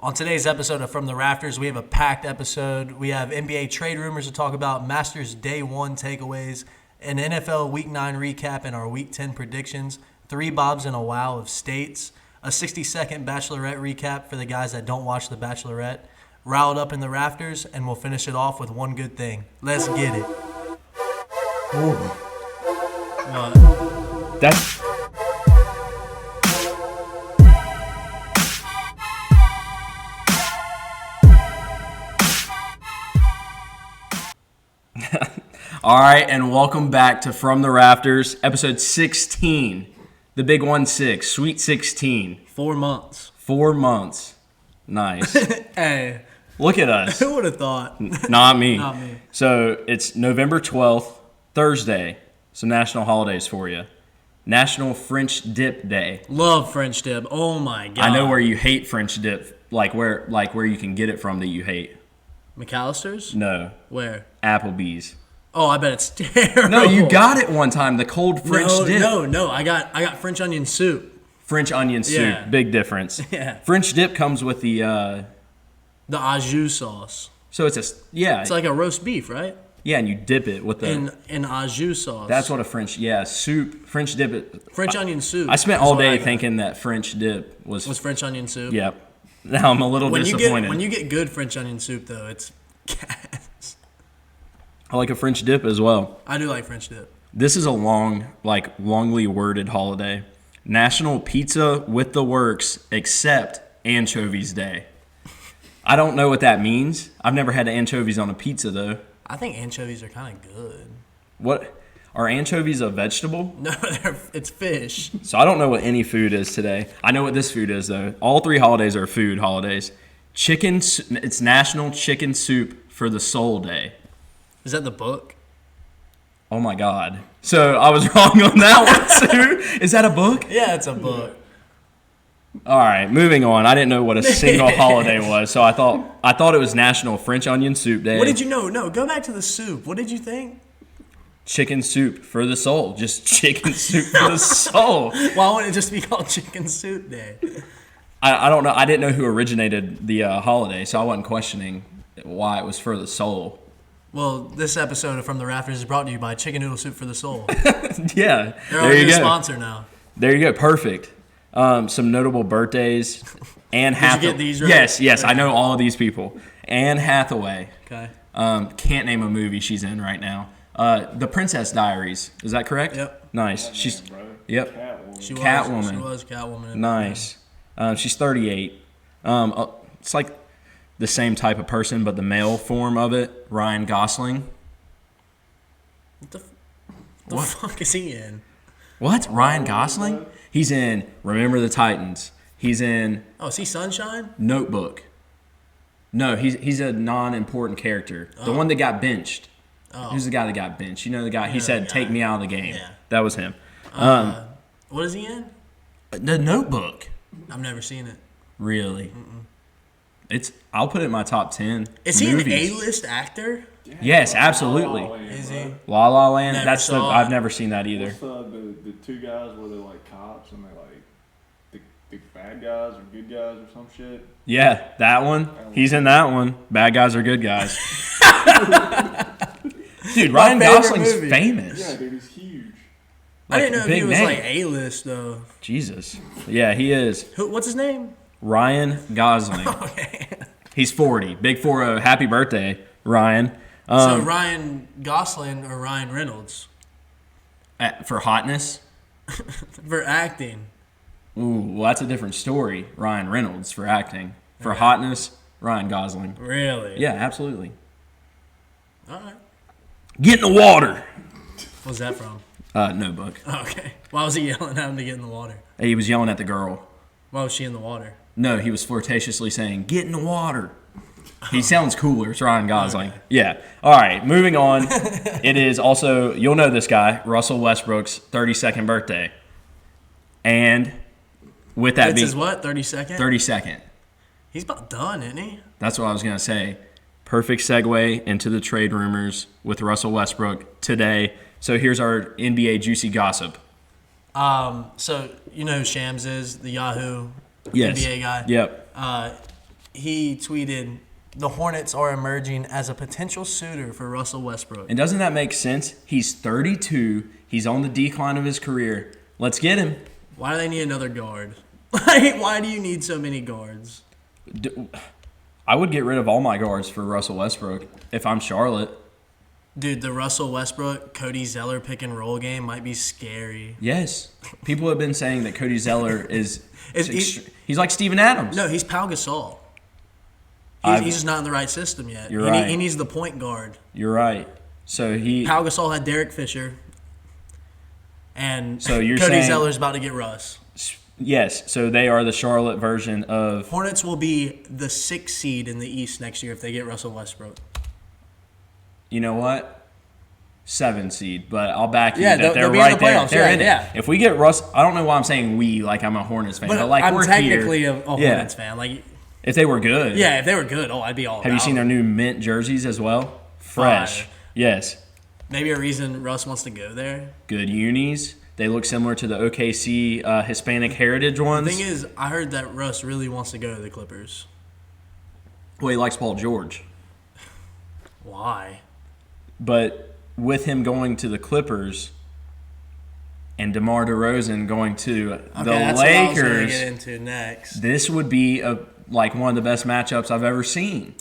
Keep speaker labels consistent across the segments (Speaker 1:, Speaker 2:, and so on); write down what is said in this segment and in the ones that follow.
Speaker 1: On today's episode of From the Rafters, we have a packed episode. We have NBA trade rumors to talk about, Masters Day 1 takeaways, an NFL Week 9 recap, and our Week 10 predictions, 3 bobs and a wow of states, a 60-second Bachelorette recap for the guys that don't watch The Bachelorette, Riled up in the Rafters, and we'll finish it off with one good thing. Let's get it.
Speaker 2: Ooh.
Speaker 1: What?
Speaker 2: That's... All right, and welcome back to From the Rafters, episode 16, the big 1-6, Sweet 16.
Speaker 1: 4 months.
Speaker 2: 4 months. Nice.
Speaker 1: Hey.
Speaker 2: Look at us.
Speaker 1: Who would have thought?
Speaker 2: Not me.
Speaker 1: Not me.
Speaker 2: So it's November 12th, Thursday. Some national holidays for you. National French Dip Day.
Speaker 1: Love French dip. Oh my god.
Speaker 2: I know where you hate French dip, like where you can get it from that you hate.
Speaker 1: McAllister's?
Speaker 2: No.
Speaker 1: Where?
Speaker 2: Applebee's.
Speaker 1: Oh, I bet it's terrible.
Speaker 2: No, you got it one time, the cold French dip.
Speaker 1: No. I got French onion soup.
Speaker 2: French onion soup,
Speaker 1: Yeah.
Speaker 2: Big difference.
Speaker 1: Yeah.
Speaker 2: French dip comes with the
Speaker 1: The au jus sauce.
Speaker 2: so it's
Speaker 1: It's like a roast beef, right?
Speaker 2: yeah, and you dip it with the
Speaker 1: In au jus sauce.
Speaker 2: that's what a French soup French dip it.
Speaker 1: French onion soup.
Speaker 2: I spent
Speaker 1: is
Speaker 2: all
Speaker 1: what I
Speaker 2: day
Speaker 1: got.
Speaker 2: thinking that French dip was
Speaker 1: French onion soup.
Speaker 2: Yep. Now I'm a little disappointed.
Speaker 1: When you get good French onion soup though, it's gas.
Speaker 2: I like a French dip as well.
Speaker 1: I do like French dip.
Speaker 2: This is a longly worded holiday. National Pizza with the Works except Anchovies Day. I don't know what that means. I've never had anchovies on a pizza though.
Speaker 1: I think anchovies are kind of good.
Speaker 2: What are anchovies a vegetable?
Speaker 1: No, it's fish.
Speaker 2: So I don't know what any food is today. I know what this food is though. All 3 holidays are food holidays. It's National Chicken Soup for the Soul Day.
Speaker 1: Is that the book?
Speaker 2: Oh my God. So I was wrong on that one too. Is that a book?
Speaker 1: Yeah, it's a book.
Speaker 2: All right, moving on. I didn't know what a single holiday was, so I thought it was National French Onion Soup Day.
Speaker 1: What did you know? No, go back to the soup. What did you think?
Speaker 2: Chicken soup for the soul. Just chicken soup for the soul.
Speaker 1: Why wouldn't it just be called Chicken Soup Day?
Speaker 2: I don't know. I didn't know who originated the holiday, so I wasn't questioning why it was for the soul.
Speaker 1: Well, this episode of From the Rafters is brought to you by Chicken Noodle Soup for the Soul.
Speaker 2: Yeah,
Speaker 1: They're our new sponsor now.
Speaker 2: There you go. Perfect. Some notable birthdays. Anne Hathaway.
Speaker 1: Did you get these right?
Speaker 2: Yes.
Speaker 1: Okay.
Speaker 2: I know all of these people. Anne Hathaway.
Speaker 1: Okay.
Speaker 2: Can't name a movie she's in right now. The Princess Diaries. Is that correct?
Speaker 1: Yep.
Speaker 2: Nice. Yep.
Speaker 1: She
Speaker 2: Catwoman.
Speaker 1: was Catwoman.
Speaker 2: Nice. She's 38. It's like the same type of person, but the male form of it. Ryan Gosling.
Speaker 1: What the fuck is he in?
Speaker 2: What? Ryan Gosling? He's in Remember the Titans. He's in
Speaker 1: Oh, is he Sunshine?
Speaker 2: Notebook. No, he's a non-important character. The one that got benched.
Speaker 1: Oh.
Speaker 2: Who's the guy that got benched? You know the guy. He
Speaker 1: know
Speaker 2: said,
Speaker 1: the guy.
Speaker 2: "Take me out of the game."
Speaker 1: Yeah.
Speaker 2: That was him.
Speaker 1: What is he in?
Speaker 2: The Notebook.
Speaker 1: I've never seen it.
Speaker 2: Really? I'll put it in my top 10.
Speaker 1: Is he
Speaker 2: movies.
Speaker 1: an A-list actor?
Speaker 2: Yes, absolutely.
Speaker 1: Is he?
Speaker 2: La La Land.
Speaker 1: Never saw it.
Speaker 2: I've never seen that either.
Speaker 3: What's the 2 guys where they're like cops and they're like the bad guys or good guys or some shit?
Speaker 2: Yeah, that one. He's in that one. Bad guys are good guys. Dude, Ryan
Speaker 1: favorite
Speaker 2: Gosling's
Speaker 1: movie.
Speaker 2: famous.
Speaker 3: Yeah, dude, he's huge.
Speaker 1: I didn't know if he
Speaker 2: big
Speaker 1: was
Speaker 2: name.
Speaker 1: like A-list though.
Speaker 2: Jesus. Yeah, he is.
Speaker 1: What's his name?
Speaker 2: Ryan Gosling.
Speaker 1: Okay.
Speaker 2: He's 40. Big 40. Happy birthday, Ryan.
Speaker 1: So Ryan Gosling or Ryan Reynolds
Speaker 2: For hotness?
Speaker 1: for acting.
Speaker 2: Ooh, well, that's a different story. Ryan Reynolds for acting. For hotness, Ryan Gosling.
Speaker 1: Really?
Speaker 2: Yeah, absolutely.
Speaker 1: All right.
Speaker 2: Get in the water.
Speaker 1: What's that from?
Speaker 2: Notebook.
Speaker 1: Okay. Why was he yelling at him to get in the water?
Speaker 2: He was yelling at the girl.
Speaker 1: Why was she in the water?
Speaker 2: No, he was flirtatiously saying, "Get in the water." He sounds cooler. It's Ryan Gosling.
Speaker 1: Okay.
Speaker 2: Yeah. All right, moving on. It is also, you'll know this guy, Russell Westbrook's 32nd birthday. And with that
Speaker 1: It's
Speaker 2: being
Speaker 1: his what? 32nd?
Speaker 2: 32nd.
Speaker 1: He's about done, isn't he?
Speaker 2: That's what I was going to say. Perfect segue into the trade rumors with Russell Westbrook today. So here's our NBA juicy gossip.
Speaker 1: So you know who Shams is, the Yahoo
Speaker 2: Yes.
Speaker 1: NBA guy.
Speaker 2: Yep.
Speaker 1: he tweeted, "The Hornets are emerging as a potential suitor for Russell Westbrook."
Speaker 2: And doesn't that make sense? He's 32. He's on the decline of his career. Let's get him.
Speaker 1: Why do they need another guard? Like, why do you need so many guards?
Speaker 2: I would get rid of all my guards for Russell Westbrook if I'm Charlotte.
Speaker 1: Dude, the Russell Westbrook, Cody Zeller pick and roll game might be scary.
Speaker 2: Yes. People have been saying that Cody Zeller is he's like Steven Adams.
Speaker 1: No, he's Pau Gasol. He's just not in the right system yet.
Speaker 2: You're right.
Speaker 1: He needs the point guard.
Speaker 2: You're right. So
Speaker 1: Pau Gasol had Derek Fisher. And
Speaker 2: so you're
Speaker 1: Cody
Speaker 2: saying,
Speaker 1: Zeller's about to get Russ.
Speaker 2: Yes, so they are the Charlotte version of...
Speaker 1: Hornets will be the 6th seed in the East next year if they get Russell Westbrook.
Speaker 2: You know what? 7 seed, but I'll back you
Speaker 1: Yeah,
Speaker 2: that they're
Speaker 1: they'll be
Speaker 2: right
Speaker 1: in the
Speaker 2: there.
Speaker 1: playoffs.
Speaker 2: They're
Speaker 1: Yeah,
Speaker 2: in it.
Speaker 1: yeah.
Speaker 2: If we get Russ... I don't know why I'm saying we like I'm a Hornets fan, but like
Speaker 1: I'm
Speaker 2: we're
Speaker 1: technically
Speaker 2: here.
Speaker 1: a Hornets fan. Like,
Speaker 2: if they were good.
Speaker 1: yeah, if they were good, I'd be all
Speaker 2: Have you
Speaker 1: about
Speaker 2: seen
Speaker 1: it.
Speaker 2: their new mint jerseys as well? Fresh.
Speaker 1: Fire.
Speaker 2: Yes.
Speaker 1: Maybe a reason Russ wants to go there.
Speaker 2: Good unis. They look similar to the OKC Hispanic Heritage ones.
Speaker 1: The thing is, I heard that Russ really wants to go to the Clippers.
Speaker 2: Well, he likes Paul George.
Speaker 1: Why?
Speaker 2: But with him going to the Clippers and DeMar DeRozan going to the
Speaker 1: That's what I was going to
Speaker 2: Lakers,
Speaker 1: get into next.
Speaker 2: this would be like one of the best matchups I've ever seen.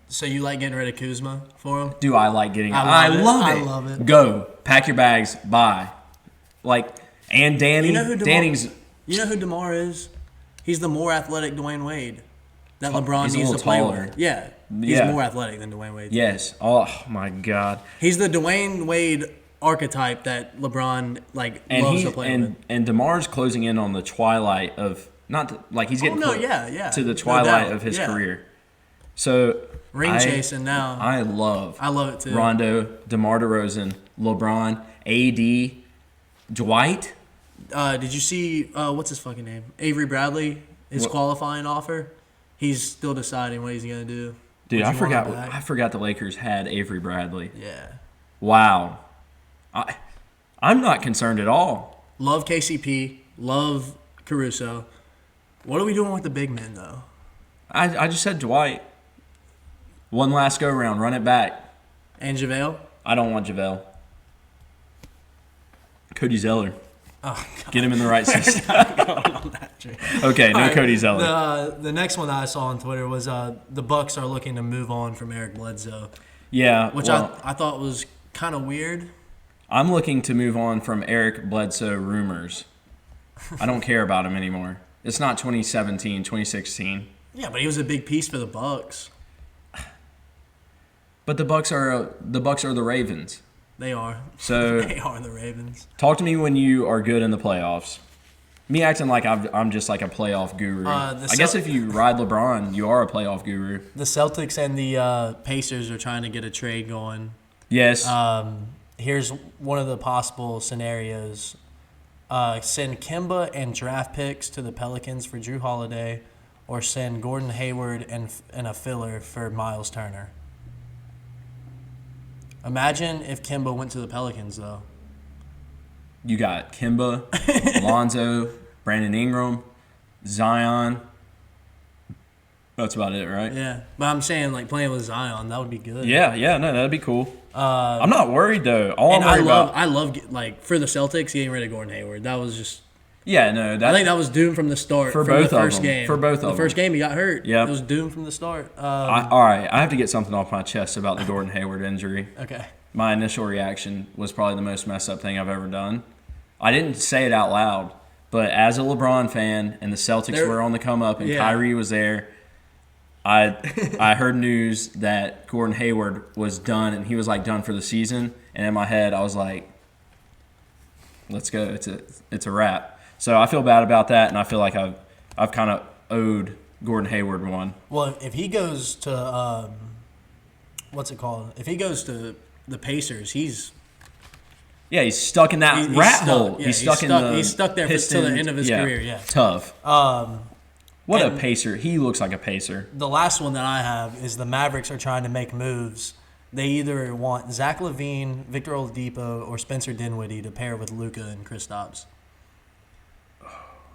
Speaker 1: So you like getting rid of Kuzma for him?
Speaker 2: Do I like getting?
Speaker 1: I love it.
Speaker 2: I
Speaker 1: I love it.
Speaker 2: Go pack your bags. Bye. And Danny.
Speaker 1: You know who DeMar,
Speaker 2: Danny's.
Speaker 1: You know who DeMar is? He's the more athletic Dwayne Wade that LeBron
Speaker 2: He's a
Speaker 1: needs
Speaker 2: little
Speaker 1: to play
Speaker 2: taller.
Speaker 1: with. Yeah, he's
Speaker 2: Yeah.
Speaker 1: more athletic than Dwayne Wade.
Speaker 2: Yes. Oh my God.
Speaker 1: He's the Dwayne Wade archetype that LeBron loves to play with.
Speaker 2: And DeMar's closing in on the twilight of he's getting to the twilight of his career. So
Speaker 1: Ring chasing now.
Speaker 2: I love
Speaker 1: it too.
Speaker 2: Rondo, DeMar DeRozan, LeBron, AD, Dwight.
Speaker 1: Did you see what's his fucking name? Avery Bradley, his qualifying offer. He's still deciding what he's gonna do.
Speaker 2: Dude,
Speaker 1: Would
Speaker 2: I
Speaker 1: you want him
Speaker 2: forgot.
Speaker 1: back?
Speaker 2: I forgot the Lakers had Avery Bradley.
Speaker 1: Yeah.
Speaker 2: Wow. I'm not concerned at all.
Speaker 1: Love KCP. Love Caruso. What are we doing with the big men though?
Speaker 2: I just said Dwight. One last go round. Run it back.
Speaker 1: And JaVale?
Speaker 2: I don't want JaVale. Cody Zeller.
Speaker 1: Oh, God.
Speaker 2: Get him in the right system. Okay, no
Speaker 1: Right,
Speaker 2: Cody Zeller.
Speaker 1: The next one that I saw on Twitter was the Bucks are looking to move on from Eric Bledsoe,
Speaker 2: Yeah.
Speaker 1: which
Speaker 2: well,
Speaker 1: I thought was kind of weird.
Speaker 2: I'm looking to move on from Eric Bledsoe rumors. I don't care about him anymore. It's not 2017, 2016.
Speaker 1: Yeah, but he was a big piece for the Bucks.
Speaker 2: But the Bucks are the Ravens.
Speaker 1: They are.
Speaker 2: So
Speaker 1: They are the Ravens.
Speaker 2: talk to me when you are good in the playoffs. Me acting like I'm just like a playoff guru. I guess if you ride LeBron, you are a playoff guru.
Speaker 1: The Celtics and the Pacers are trying to get a trade going.
Speaker 2: Yes.
Speaker 1: Here's one of the possible scenarios. Send Kemba and draft picks to the Pelicans for Drew Holiday, or send Gordon Hayward and a filler for Miles Turner. Imagine if Kemba went to the Pelicans, though.
Speaker 2: You got Kemba, Lonzo, Brandon Ingram, Zion. That's about it, right?
Speaker 1: Yeah, but I'm saying playing with Zion, that would be good.
Speaker 2: Yeah, no, that'd be cool. I'm not worried though. All I'm worried about.
Speaker 1: I love for the Celtics getting rid of Gordon Hayward. That was just.
Speaker 2: Yeah, no,
Speaker 1: I think that was doomed from the start.
Speaker 2: For
Speaker 1: from
Speaker 2: both
Speaker 1: the first
Speaker 2: of them.
Speaker 1: game.
Speaker 2: For both of them.
Speaker 1: The first game he got hurt.
Speaker 2: Yep.
Speaker 1: It was doomed from the start.
Speaker 2: All right, I have to get something off my chest about the Gordon Hayward injury.
Speaker 1: Okay.
Speaker 2: My initial reaction was probably the most messed up thing I've ever done. I didn't say it out loud, but as a LeBron fan and the Celtics were on the come up and Kyrie was there, I heard news that Gordon Hayward was done and he was done for the season. And in my head, I was like, let's go. It's a wrap. So I feel bad about that, and I feel like I've kind of owed Gordon Hayward one.
Speaker 1: Well, if he goes to what's it called? If he goes to the Pacers, he's
Speaker 2: stuck in that rat hole.
Speaker 1: Yeah,
Speaker 2: he's stuck there
Speaker 1: till the end of his career. Yeah,
Speaker 2: tough. What a Pacer! He looks like a Pacer.
Speaker 1: The last one that I have is the Mavericks are trying to make moves. They either want Zach LaVine, Victor Oladipo, or Spencer Dinwiddie to pair with Luka and Kristaps.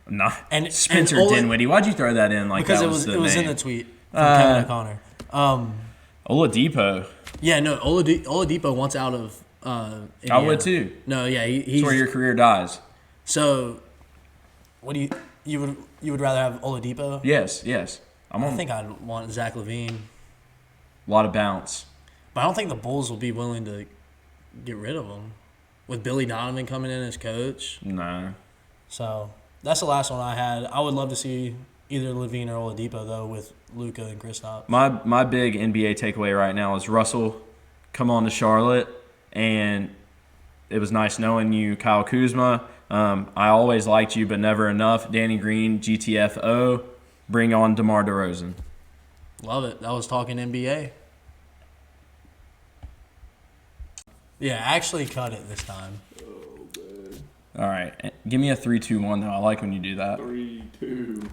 Speaker 2: Nah.
Speaker 1: And
Speaker 2: Spencer
Speaker 1: and
Speaker 2: Dinwiddie. Why'd you throw that in like
Speaker 1: because
Speaker 2: that
Speaker 1: it was in
Speaker 2: name?
Speaker 1: the tweet from Kevin O'Connor.
Speaker 2: Oladipo.
Speaker 1: Yeah, no, Oladipo wants out of Indiana.
Speaker 2: I would too.
Speaker 1: No, yeah, he's
Speaker 2: That's where your career dies.
Speaker 1: So, what do you would rather have Oladipo?
Speaker 2: Yes.
Speaker 1: I think I'd want Zach LaVine,
Speaker 2: A lot of bounce.
Speaker 1: but I don't think the Bulls will be willing to get rid of him with Billy Donovan coming in as coach.
Speaker 2: No.
Speaker 1: So that's the last one I had. I would love to see either LaVine or Oladipo though with Luka and Kristaps.
Speaker 2: My big NBA takeaway right now is Russell come on to Charlotte, and it was nice knowing you, Kyle Kuzma. I always liked you, but never enough. Danny Green, GTFO. Bring on DeMar DeRozan.
Speaker 1: Love it. That was talking NBA. Yeah, actually cut it this time.
Speaker 2: All right. Give me a 3-2-1, though. I like when you do that.
Speaker 3: 3-2.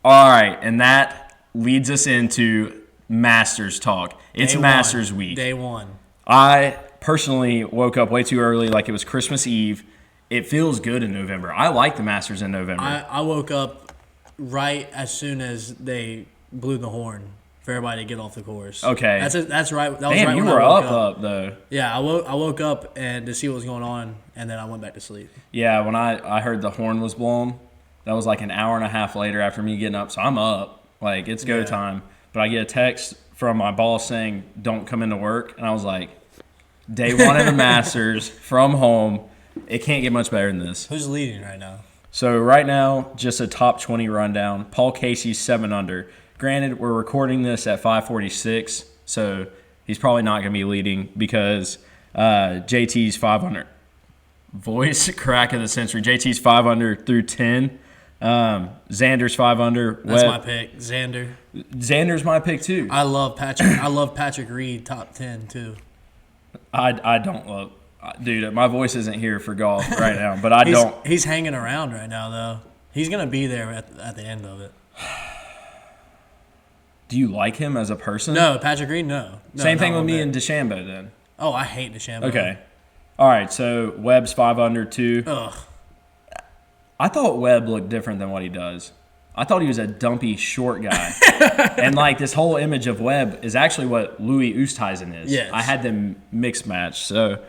Speaker 2: All right. And that leads us into Masters talk. It's
Speaker 1: Day
Speaker 2: Masters
Speaker 1: one.
Speaker 2: week.
Speaker 1: Day one.
Speaker 2: I personally woke up way too early, like it was Christmas Eve. It feels good in November. I like the Masters in November.
Speaker 1: I woke up right as soon as they blew the horn for everybody to get off the course.
Speaker 2: Okay.
Speaker 1: That's right. That was
Speaker 2: Damn,
Speaker 1: right
Speaker 2: you
Speaker 1: when
Speaker 2: were
Speaker 1: I woke
Speaker 2: up though.
Speaker 1: Yeah, I woke up and to see what was going on, and then I went back to sleep.
Speaker 2: Yeah, when I heard the horn was blown, that was like an hour and a half later after me getting up. So I'm up. Like, it's go time. But I get a text from my boss saying, don't come into work. And I was like, day one of the Masters from home. It can't get much better than this.
Speaker 1: Who's leading right now?
Speaker 2: So right now, just a top 20 rundown. Paul Casey's 7 under. Granted, we're recording this at 5:46, so he's probably not going to be leading because JT's 5 under. Voice crack of the century. JT's 5 under through 10. Xander's 5 under.
Speaker 1: That's my pick, Xander.
Speaker 2: Xander's my pick too.
Speaker 1: I love Patrick. I love Patrick Reed, top 10 too.
Speaker 2: I don't love. Dude, my voice isn't here for golf right now, but I don't.
Speaker 1: He's hanging around right now, though. He's going to be there at the end of it.
Speaker 2: Do you like him as a person?
Speaker 1: No, Patrick Reed, no.
Speaker 2: Same thing with me and DeChambeau then.
Speaker 1: Oh, I hate DeChambeau.
Speaker 2: Okay. All right, so Webb's 5 under too.
Speaker 1: Ugh.
Speaker 2: I thought Webb looked different than what he does. I thought he was a dumpy, short guy. And, like, this whole image of Webb is actually what Louis Oosthuizen is.
Speaker 1: Yes.
Speaker 2: I had them mixed match. So,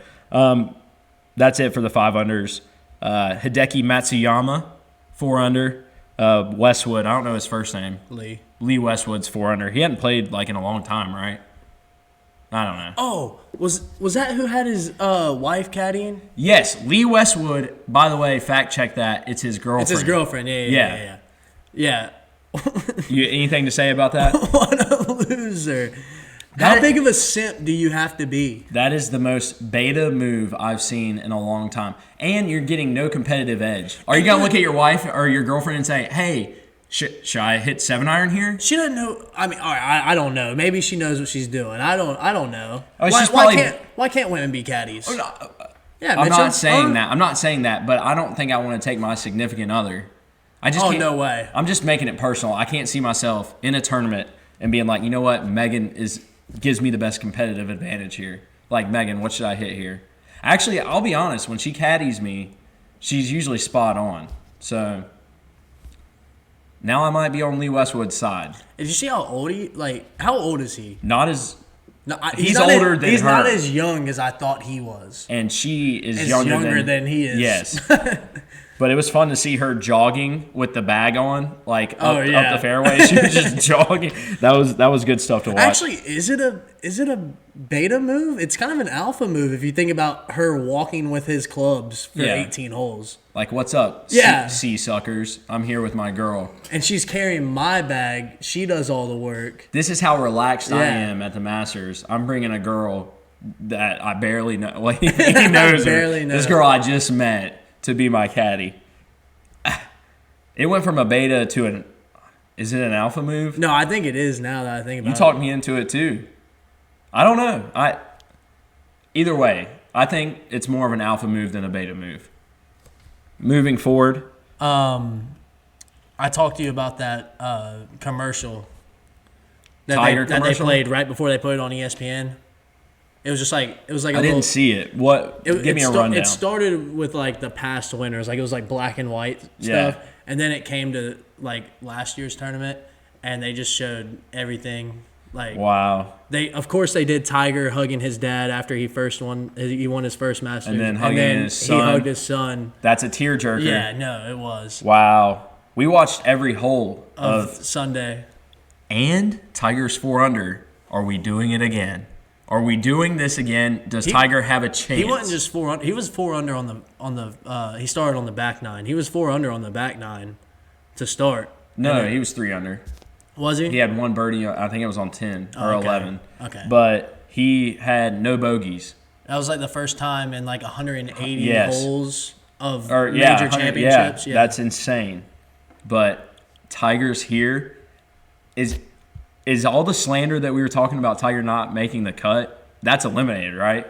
Speaker 2: that's it for the 5 unders. Hideki Matsuyama, 4 under. Westwood, I don't know his first name. Lee Westwood's 4 under. He hadn't played, like, in a long time, right? I don't know.
Speaker 1: Oh, was that who had his wife caddying?
Speaker 2: Yes, Lee Westwood, by the way, fact check that. It's his girlfriend.
Speaker 1: It's his girlfriend, yeah.
Speaker 2: You anything to say about that?
Speaker 1: What a loser. How big of a simp do you have to be?
Speaker 2: That is the most beta move I've seen in a long time. And you're getting no competitive edge. Are you going to look at your wife or your girlfriend and say, hey, should I hit 7-iron here?
Speaker 1: She doesn't know. I mean, all right, I don't know. Maybe she knows what she's doing. I don't know.
Speaker 2: Oh,
Speaker 1: why can't women be caddies?
Speaker 2: Oh, no.
Speaker 1: Yeah,
Speaker 2: I'm not saying that. I'm not saying that, but I don't think I want to take my significant other. I just can't.
Speaker 1: No way.
Speaker 2: I'm just making it personal. I can't see myself in a tournament and being like, you know what, Megan gives me the best competitive advantage here. Like, Megan, what should I hit here? Actually, I'll be honest. When she caddies me, she's usually spot on. So now I might be on Lee Westwood's side.
Speaker 1: Did you see how old how old is he?
Speaker 2: Not as.
Speaker 1: No,
Speaker 2: he's older than her.
Speaker 1: He's not as young as I thought he was.
Speaker 2: And she is
Speaker 1: younger than he is.
Speaker 2: Yes. But it was fun to see her jogging with the bag on, like up the fairway. She was just jogging. That was good stuff to watch.
Speaker 1: Actually, is it a beta move? It's kind of an alpha move if you think about her walking with his clubs for 18 holes.
Speaker 2: Like, what's up?
Speaker 1: Yeah.
Speaker 2: Sea suckers. I'm here with my girl.
Speaker 1: And she's carrying my bag. She does all the work.
Speaker 2: This is how relaxed I am at the Masters. I'm bringing a girl that I barely know. Well, he knows her. This girl I just met to be my caddy. It went from a beta to is it an alpha move?
Speaker 1: No, I think it is now that I think about it.
Speaker 2: You talked me into it too. I don't know. Either way, I think it's more of an alpha move than a beta move. Moving forward.
Speaker 1: I talked to you about that commercial
Speaker 2: that they
Speaker 1: played right before they put it on ESPN. It was just like a
Speaker 2: I
Speaker 1: little,
Speaker 2: didn't see it. What? Give me a rundown.
Speaker 1: It started with like the past winners, like it was like black and white stuff,
Speaker 2: Yeah.
Speaker 1: and then it came to like last year's tournament, and they just showed everything. Like
Speaker 2: Wow.
Speaker 1: of course they did Tiger hugging his dad after he won his first Masters,
Speaker 2: And then hugging his son.
Speaker 1: He hugged his son.
Speaker 2: That's a tearjerker.
Speaker 1: Yeah, no, it was
Speaker 2: Wow. We watched every hole
Speaker 1: of Sunday.
Speaker 2: And Tiger's 4 under. Are we doing it again? Are we doing this again? Does Tiger have a chance?
Speaker 1: He wasn't just 4 under. He was 4 under on the. He started on the back 9. He was 4 under on the back 9 to start.
Speaker 2: No, he was 3 under.
Speaker 1: Was he?
Speaker 2: He had one birdie. I think it was on 10 or
Speaker 1: okay.
Speaker 2: 11.
Speaker 1: Okay.
Speaker 2: But he had no bogeys.
Speaker 1: That was like the first time in like 180
Speaker 2: Yes.
Speaker 1: holes of
Speaker 2: Or,
Speaker 1: major
Speaker 2: 100
Speaker 1: championships.
Speaker 2: Yeah, that's insane. But Tiger's here. Is all the slander that we were talking about Tiger not making the cut, that's eliminated, right?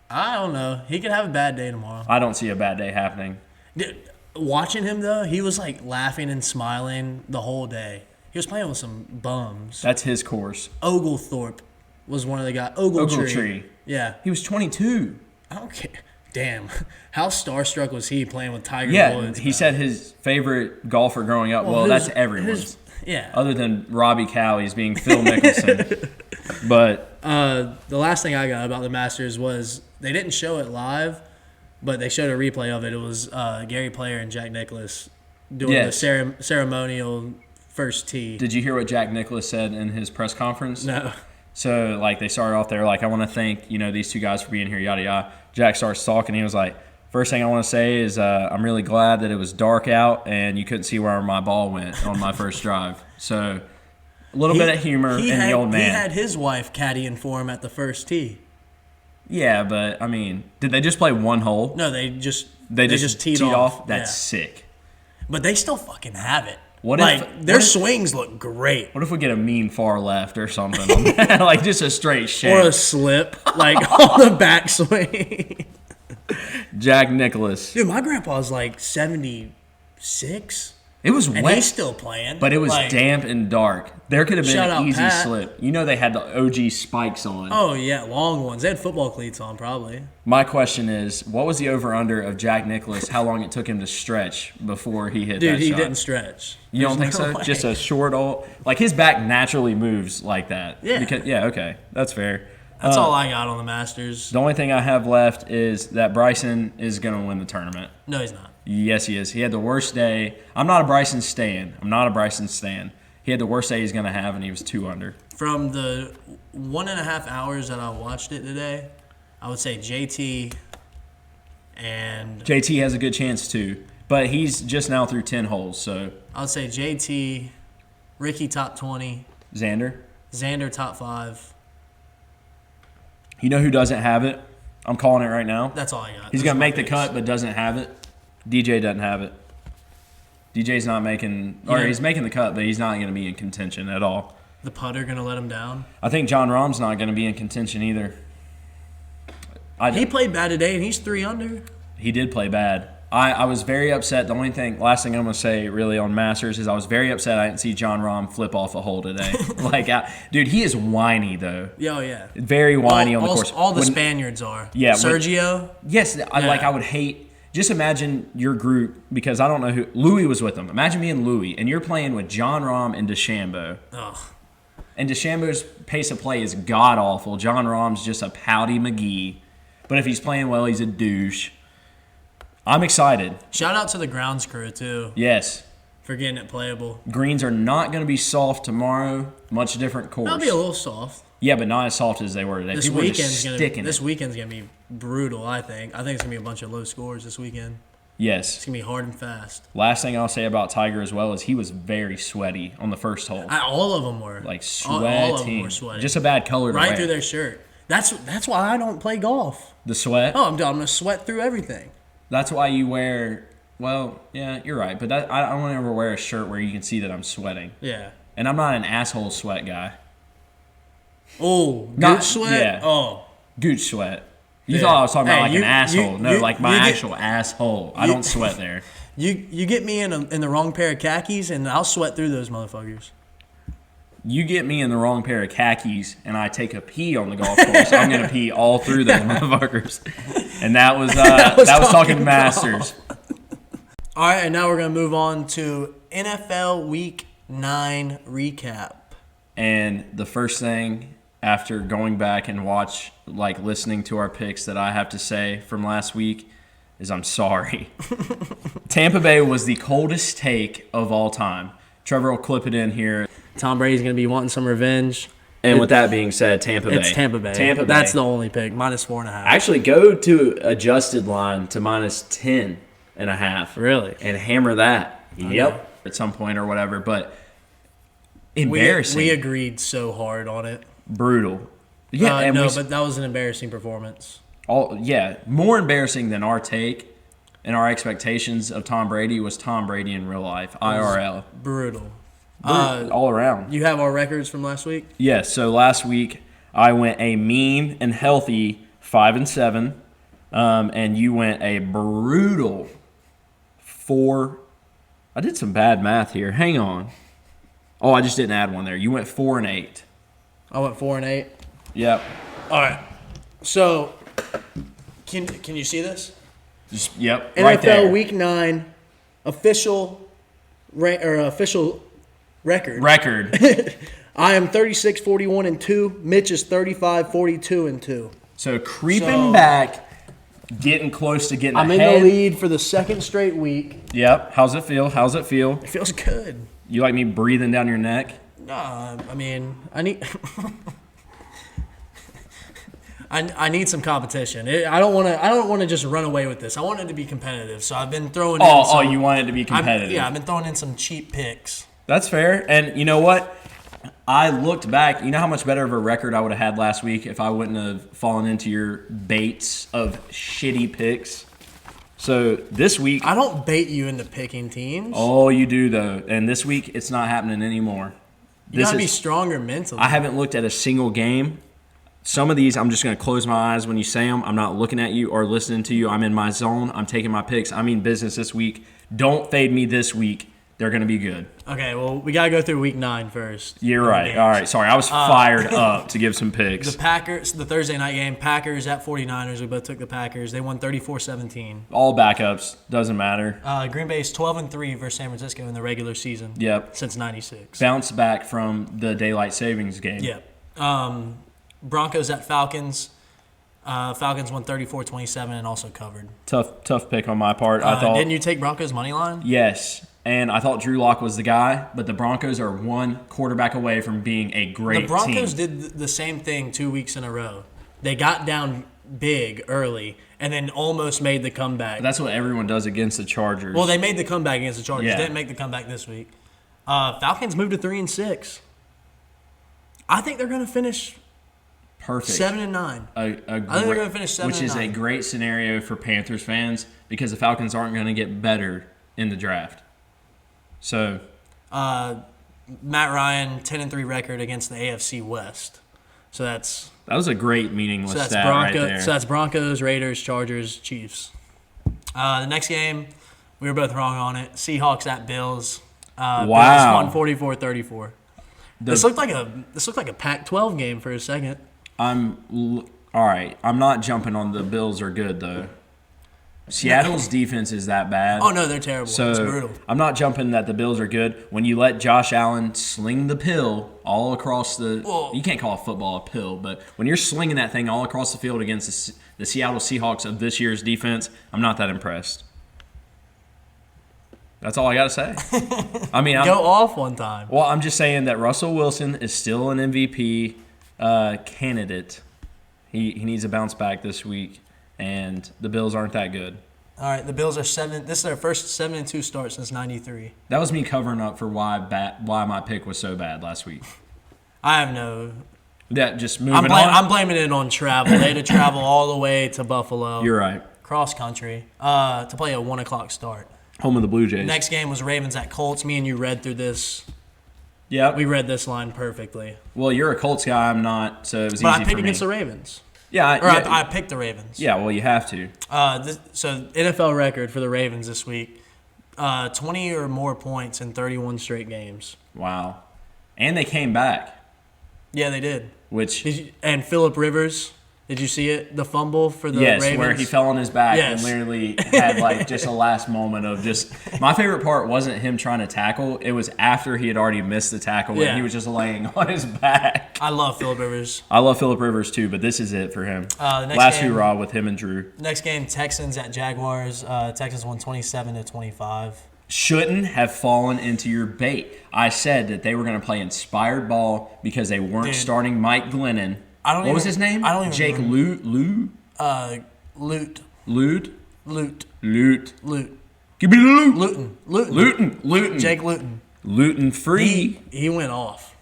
Speaker 1: I don't know. He could have a bad day tomorrow.
Speaker 2: I don't see a bad day happening.
Speaker 1: Dude, watching him though, he was like laughing and smiling the whole day. He was playing with some bums.
Speaker 2: That's his course.
Speaker 1: Oglethorpe was one of the guys. Ogletree. Yeah.
Speaker 2: He was 22.
Speaker 1: I don't care. Damn. How starstruck was he playing with Tiger
Speaker 2: Yeah,
Speaker 1: Woods?
Speaker 2: he said his favorite golfer growing up. Well,
Speaker 1: his-
Speaker 2: that's everyone's.
Speaker 1: Yeah.
Speaker 2: Other than Robbie Cowley's being Phil Mickelson. But
Speaker 1: The last thing I got about the Masters was they didn't show it live, but they showed a replay of it. It was Gary Player and Jack Nicklaus doing
Speaker 2: Yes.
Speaker 1: the ceremonial first tee.
Speaker 2: did you hear what Jack Nicklaus said in his press conference?
Speaker 1: No.
Speaker 2: So, like, they started off there, like, I want to thank, these two guys for being here, yada, yada. Jack starts talking. He was like, first thing I want to say is I'm really glad that it was dark out and you couldn't see where my ball went on my first drive. So, a little bit of humor in the old man.
Speaker 1: He had his wife caddying for him at the first tee.
Speaker 2: Yeah, but, I mean, did they just play one hole?
Speaker 1: No, they just
Speaker 2: teed off? That's
Speaker 1: Yeah.
Speaker 2: sick.
Speaker 1: But they still fucking have it.
Speaker 2: What
Speaker 1: their
Speaker 2: if-
Speaker 1: swings look great.
Speaker 2: What if we get a mean far left or something on that? Like, just a straight shake.
Speaker 1: Or a slip, like on the backswing.
Speaker 2: Jack Nicklaus.
Speaker 1: Dude, my grandpa's like 76,
Speaker 2: It was
Speaker 1: and
Speaker 2: wet.
Speaker 1: he's still playing.
Speaker 2: But it was
Speaker 1: Like,
Speaker 2: damp and dark. There could have been
Speaker 1: Shout
Speaker 2: an
Speaker 1: out
Speaker 2: easy
Speaker 1: Pat.
Speaker 2: slip. They had the OG spikes on.
Speaker 1: Oh, yeah, long ones. They had football cleats on, probably.
Speaker 2: My question is, what was the over-under of Jack Nicklaus, how long it took him to stretch before he hit
Speaker 1: Dude,
Speaker 2: that
Speaker 1: he
Speaker 2: shot?
Speaker 1: didn't stretch.
Speaker 2: You don't think
Speaker 1: There's
Speaker 2: so?
Speaker 1: no way.
Speaker 2: Just a short old... Like, his back naturally moves like that.
Speaker 1: Yeah.
Speaker 2: Yeah, okay. That's fair.
Speaker 1: That's all I got on the Masters.
Speaker 2: The only thing I have left is that Bryson is going to win the tournament.
Speaker 1: No, he's not.
Speaker 2: Yes, he is. He had the worst day. I'm not a Bryson stan. He had the worst day he's going to have, and he was 2 under.
Speaker 1: From the 1.5 hours that I watched it today, I would say JT and
Speaker 2: JT has a good chance, too. But he's just now through 10 holes, so...
Speaker 1: I would say JT, Ricky top 20,
Speaker 2: Xander?
Speaker 1: Xander top 5.
Speaker 2: You know who doesn't have it? I'm calling it right now.
Speaker 1: That's all I got.
Speaker 2: He's
Speaker 1: Those
Speaker 2: going
Speaker 1: are
Speaker 2: to
Speaker 1: my
Speaker 2: make the
Speaker 1: picks.
Speaker 2: cut, but doesn't have it. DJ doesn't have it. DJ's not making... Or
Speaker 1: Yeah.
Speaker 2: he's making the cut, but he's not going to be in contention at all.
Speaker 1: The putter going to let him down.
Speaker 2: I think John Rahm's not going to be in contention either.
Speaker 1: He played bad today, and he's 3 under.
Speaker 2: He did play bad. I was very upset. The last thing I'm going to say really on Masters is I was very upset I didn't see John Rahm flip off a hole today. Dude, he is whiny, though.
Speaker 1: Yeah, oh, yeah.
Speaker 2: Very whiny on the course.
Speaker 1: All the
Speaker 2: When-
Speaker 1: Spaniards are.
Speaker 2: Yeah,
Speaker 1: Sergio.
Speaker 2: Yes, I would hate. Just imagine your group, because I don't know who. Louis was with them. Imagine being Louis, and you're playing with John Rahm and DeChambeau.
Speaker 1: Ugh.
Speaker 2: And DeChambeau's pace of play is god awful. John Rahm's just a pouty McGee. But if he's playing well, he's a douche. I'm excited.
Speaker 1: Shout out to the grounds crew, too,
Speaker 2: Yes.
Speaker 1: for getting it playable.
Speaker 2: Greens are not going to be soft tomorrow. Much different course.
Speaker 1: That'll be a little soft.
Speaker 2: Yeah, but not as soft as they were today.
Speaker 1: This
Speaker 2: People are just
Speaker 1: weekend's gonna
Speaker 2: sticking
Speaker 1: this
Speaker 2: it.
Speaker 1: weekend's gonna be brutal. I think it's gonna be a bunch of low scores this weekend.
Speaker 2: Yes.
Speaker 1: It's gonna be hard and fast.
Speaker 2: Last thing I'll say about Tiger as well is he was very sweaty on the first hole.
Speaker 1: All of them were
Speaker 2: Like
Speaker 1: All
Speaker 2: sweating.
Speaker 1: of them were sweating.
Speaker 2: Just a bad color to
Speaker 1: right
Speaker 2: wear.
Speaker 1: through their shirt. That's why I don't play golf.
Speaker 2: The sweat.
Speaker 1: Oh, I'm gonna sweat through everything.
Speaker 2: That's why you wear. Well, yeah, you're right. But I don't ever wear a shirt where you can see that I'm sweating.
Speaker 1: Yeah.
Speaker 2: And I'm not an asshole sweat guy.
Speaker 1: Oh,
Speaker 2: Not-
Speaker 1: good sweat.
Speaker 2: yeah.
Speaker 1: Oh,
Speaker 2: Gooch sweat. You
Speaker 1: Yeah.
Speaker 2: thought I was talking about
Speaker 1: Hey,
Speaker 2: like
Speaker 1: you-
Speaker 2: an asshole.
Speaker 1: you-
Speaker 2: No,
Speaker 1: you-
Speaker 2: like my
Speaker 1: you get-
Speaker 2: actual asshole. I don't sweat there.
Speaker 1: you get me in the wrong pair of khakis, and I'll sweat through those motherfuckers.
Speaker 2: You get me in the wrong pair of khakis, and I take a pee on the golf course. I'm gonna pee all through those motherfuckers. And that was talking Masters.
Speaker 1: All right, and now we're going to move on to NFL Week 9 recap.
Speaker 2: And the first thing after going back and listening to our picks that I have to say from last week is I'm sorry. Tampa Bay was the coldest take of all time. Trevor will clip it in here.
Speaker 1: Tom Brady's going to be wanting some revenge.
Speaker 2: And with that being said, Tampa Bay.
Speaker 1: It's Tampa Bay.
Speaker 2: Tampa Bay.
Speaker 1: That's the only pick, -4.5.
Speaker 2: Actually, go to adjusted line to -10.5.
Speaker 1: Really?
Speaker 2: And hammer that.
Speaker 1: Okay.
Speaker 2: Yep. At some point or whatever. But embarrassing.
Speaker 1: We agreed so hard on it.
Speaker 2: Brutal. Yeah,
Speaker 1: but that was an embarrassing performance.
Speaker 2: More embarrassing than our take and our expectations of Tom Brady was Tom Brady in real life, IRL.
Speaker 1: Brutal.
Speaker 2: All around.
Speaker 1: You have our records from last week?
Speaker 2: Yes. So last week I went a mean and healthy 5-7, and you went a brutal 4. I did some bad math here. Hang on. Oh, I just didn't add one there. You went 4-8.
Speaker 1: I went 4-8.
Speaker 2: Yep.
Speaker 1: All right. So, can you see this?
Speaker 2: Yep.
Speaker 1: NFL
Speaker 2: Right there.
Speaker 1: Week 9 official record. I am 36-41-2. Mitch is 35-42-2.
Speaker 2: So creeping back, getting close to getting
Speaker 1: I'm
Speaker 2: ahead.
Speaker 1: in the lead for the second straight week.
Speaker 2: Yep. How's it feel?
Speaker 1: It feels good.
Speaker 2: You like me breathing down your neck?
Speaker 1: I mean, I need I need some competition. I don't want to just run away with this. I want it to be competitive. So I've been throwing in
Speaker 2: you want it to be competitive.
Speaker 1: I've been throwing in some cheap picks.
Speaker 2: That's fair. And you know what? I looked back. You know how much better of a record I would have had last week if I wouldn't have fallen into your baits of shitty picks. So this week,
Speaker 1: I don't bait you into picking teams.
Speaker 2: Oh, you do though. And this week, it's not happening anymore.
Speaker 1: You gotta be stronger mentally.
Speaker 2: I haven't looked at a single game. Some of these, I'm just going to close my eyes when you say them. I'm not looking at you or listening to you. I'm in my zone. I'm taking my picks. I mean business this week. Don't fade me this week. They're going to be good.
Speaker 1: Okay, well, we got to go through Week 9 first.
Speaker 2: You're right. All right, sorry. I was fired up to give some picks.
Speaker 1: The Packers, the Thursday night game, Packers at 49ers. We both took the Packers. They won 34-17.
Speaker 2: All backups. Doesn't matter.
Speaker 1: Green Bay's 12-3 versus San Francisco in the regular season.
Speaker 2: Yep.
Speaker 1: Since 96.
Speaker 2: Bounce back from the daylight savings game.
Speaker 1: Yep. Broncos at Falcons. Falcons won 34-27 and also covered.
Speaker 2: Tough pick on my part. I thought.
Speaker 1: Didn't you take Broncos money line?
Speaker 2: Yes. And I thought Drew Lock was the guy, but the Broncos are one quarterback away from being a great team.
Speaker 1: The Broncos did the same thing 2 weeks in a row. They got down big early and then almost made the comeback.
Speaker 2: But that's what everyone does against the Chargers.
Speaker 1: Well, they made the comeback against the Chargers.
Speaker 2: Yeah.
Speaker 1: Didn't make the comeback this week. Falcons moved to 3-6. I think they're going to finish
Speaker 2: perfect
Speaker 1: 7-9. I think they're going to finish 7-9.
Speaker 2: Which is a great scenario for Panthers fans because the Falcons aren't going to get better in the draft. So,
Speaker 1: Matt Ryan 10-3 record against the AFC West. So that
Speaker 2: was a great meaningless stat
Speaker 1: right
Speaker 2: there.
Speaker 1: So that's Broncos, Raiders, Chargers, Chiefs. The next game, we were both wrong on it. Seahawks at Bills.
Speaker 2: Wow.
Speaker 1: Bills won 44-34. This looked like a Pac-12 game for a second.
Speaker 2: All right. I'm not jumping on the Bills are good though. Seattle's defense is that bad.
Speaker 1: Oh, no, they're terrible.
Speaker 2: So
Speaker 1: it's brutal.
Speaker 2: I'm not jumping that the Bills are good. When you let Josh Allen sling the pill all across you can't call a football a pill, but when you're slinging that thing all across the field against the Seattle Seahawks of this year's defense, I'm not that impressed. That's all I got to say. I mean,
Speaker 1: go off one time.
Speaker 2: Well, I'm just saying that Russell Wilson is still an MVP candidate. He needs to bounce back this week. And the Bills aren't that good.
Speaker 1: All right, the Bills are 7. This is their first 7-2 start since '93.
Speaker 2: That was me covering up for why my pick was so bad last week.
Speaker 1: I have no.
Speaker 2: That just moving on.
Speaker 1: I'm blaming it on travel. They had to travel all the way to Buffalo.
Speaker 2: You're right.
Speaker 1: Cross country to play a 1:00 start.
Speaker 2: Home of the Blue Jays.
Speaker 1: Next game was Ravens at Colts. Me and you read through this.
Speaker 2: Yeah,
Speaker 1: we read this line perfectly.
Speaker 2: Well, you're a Colts guy. I'm not, so it was easy
Speaker 1: but
Speaker 2: for me.
Speaker 1: I picked against the Ravens.
Speaker 2: Yeah,
Speaker 1: I picked the Ravens.
Speaker 2: Yeah, well, you have to.
Speaker 1: So NFL record for the Ravens this week, 20 or more points in 31 straight games.
Speaker 2: Wow. And they came back,
Speaker 1: Yeah, they did.
Speaker 2: which
Speaker 1: And Phillip Rivers, did you see it? The fumble for the
Speaker 2: yes,
Speaker 1: Ravens?
Speaker 2: where he fell on his back and
Speaker 1: Yes.
Speaker 2: literally had like just a last moment of just. My favorite part wasn't him trying to tackle; it was after he had already missed the tackle and
Speaker 1: Yeah.
Speaker 2: he was just laying on his back.
Speaker 1: I love Phillip Rivers.
Speaker 2: I love Phillip Rivers too, but this is it for him.
Speaker 1: The next
Speaker 2: Last
Speaker 1: game-
Speaker 2: hurrah with him and Drew.
Speaker 1: Next game, Texans at Jaguars. Texans won 27-25.
Speaker 2: Shouldn't have fallen into your bait. I said that they were going to play inspired ball because they weren't
Speaker 1: Dude.
Speaker 2: starting Mike Glennon.
Speaker 1: What
Speaker 2: was his name?
Speaker 1: I don't even
Speaker 2: Jake
Speaker 1: remember.
Speaker 2: Lute.
Speaker 1: Loot.
Speaker 2: Give me the loot. Luton.
Speaker 1: Jake Luton.
Speaker 2: Luton free.
Speaker 1: He went off.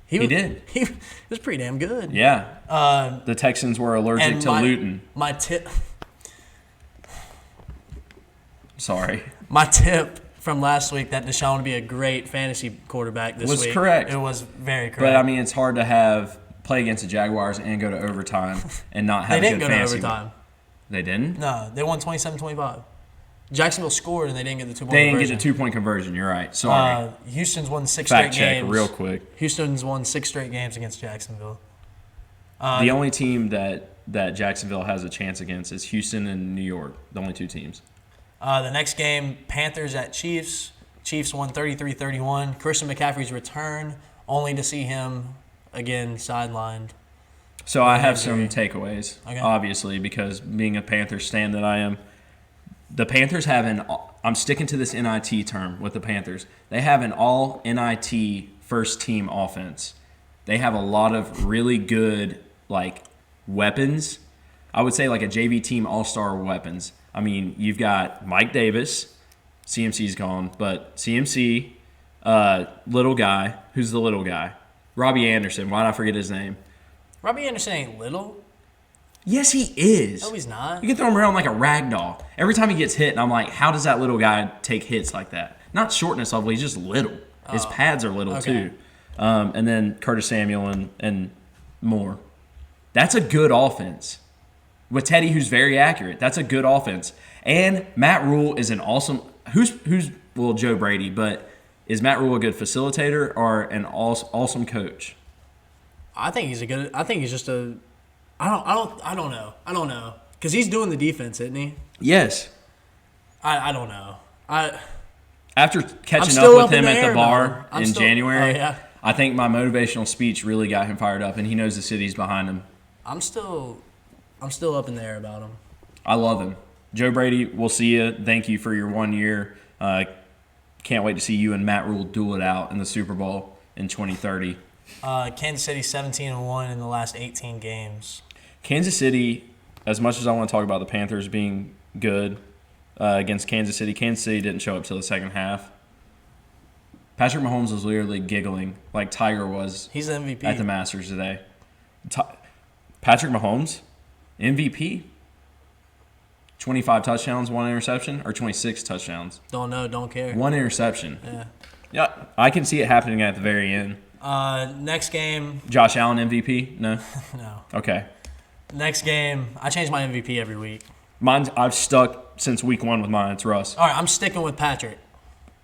Speaker 2: He did.
Speaker 1: He was pretty damn good.
Speaker 2: Yeah. The Texans were allergic
Speaker 1: And
Speaker 2: to Luton.
Speaker 1: My tip
Speaker 2: Sorry.
Speaker 1: from last week that Deshaun would be a great fantasy quarterback this
Speaker 2: Was
Speaker 1: week.
Speaker 2: correct.
Speaker 1: It was very correct.
Speaker 2: But I mean, it's hard to play against the Jaguars and go to overtime and not have
Speaker 1: they
Speaker 2: a
Speaker 1: didn't
Speaker 2: good
Speaker 1: go to
Speaker 2: fantasy.
Speaker 1: overtime.
Speaker 2: They didn't?
Speaker 1: No, they won 27-25. Jacksonville scored and they didn't get the 2-point
Speaker 2: They didn't
Speaker 1: conversion.
Speaker 2: get the 2-point conversion. You're right. Sorry.
Speaker 1: Houston's won 6
Speaker 2: Fact
Speaker 1: straight
Speaker 2: check
Speaker 1: games.
Speaker 2: real quick.
Speaker 1: Houston's won 6 straight games against Jacksonville.
Speaker 2: The only team that Jacksonville has a chance against is Houston and New York. The only 2 teams.
Speaker 1: The next game, Panthers at Chiefs. Chiefs won 33-31. Christian McCaffrey's return, only to see him again sidelined.
Speaker 2: So I have some takeaways,
Speaker 1: Okay.
Speaker 2: obviously, because being a Panthers stan that I am, the Panthers have I'm sticking to this NIT term with the Panthers. They have an all NIT first team offense. They have a lot of really good weapons. I would say like a JV team all-star weapons. I mean, you've got Mike Davis. CMC's gone, but CMC, little guy. Who's the little guy? Robbie Anderson. Why did I forget his name?
Speaker 1: Robbie Anderson ain't little.
Speaker 2: Yes, he is.
Speaker 1: No, he's not.
Speaker 2: You can throw him around like a rag doll. Every time he gets hit, and I'm like, how does that little guy take hits like that? Not shortness level, he's just little. His pads are little
Speaker 1: okay.
Speaker 2: too. And then Curtis Samuel and more. That's a good offense. With Teddy, who's very accurate, that's a good offense. And Matt Rule is an awesome. Who's Joe Brady, but is Matt Rule a good facilitator or an awesome coach?
Speaker 1: I think he's just a. I don't know. Because he's doing the defense, isn't he?
Speaker 2: Yes.
Speaker 1: I don't know.
Speaker 2: After catching
Speaker 1: still
Speaker 2: up
Speaker 1: up
Speaker 2: with
Speaker 1: in
Speaker 2: him
Speaker 1: the
Speaker 2: at
Speaker 1: air
Speaker 2: the bar
Speaker 1: about him. I'm
Speaker 2: in
Speaker 1: still-
Speaker 2: January,
Speaker 1: oh, yeah.
Speaker 2: I think my motivational speech really got him fired up, and he knows the city's behind him.
Speaker 1: I'm still up in the air about him.
Speaker 2: I love him. Joe Brady, we'll see you. Thank you for your 1 year. Can't wait to see you and Matt Rule duel it out in the Super Bowl in 2030.
Speaker 1: Kansas City 17-1 in the last 18 games.
Speaker 2: Kansas City, as much as I want to talk about the Panthers being good against Kansas City didn't show up till the second half. Patrick Mahomes was literally giggling like Tiger was
Speaker 1: He's the MVP.
Speaker 2: at the Masters today. Patrick Mahomes, MVP, 25 touchdowns, 1 interception, or 26 touchdowns?
Speaker 1: Don't know. Don't care.
Speaker 2: 1 interception.
Speaker 1: Yeah.
Speaker 2: Yeah, I can see it happening at the very end.
Speaker 1: Next game.
Speaker 2: Josh Allen MVP? No?
Speaker 1: No.
Speaker 2: Okay.
Speaker 1: Next game. I change my MVP every week.
Speaker 2: I've stuck since week 1 with mine. It's Russ.
Speaker 1: All right. I'm sticking with Patrick.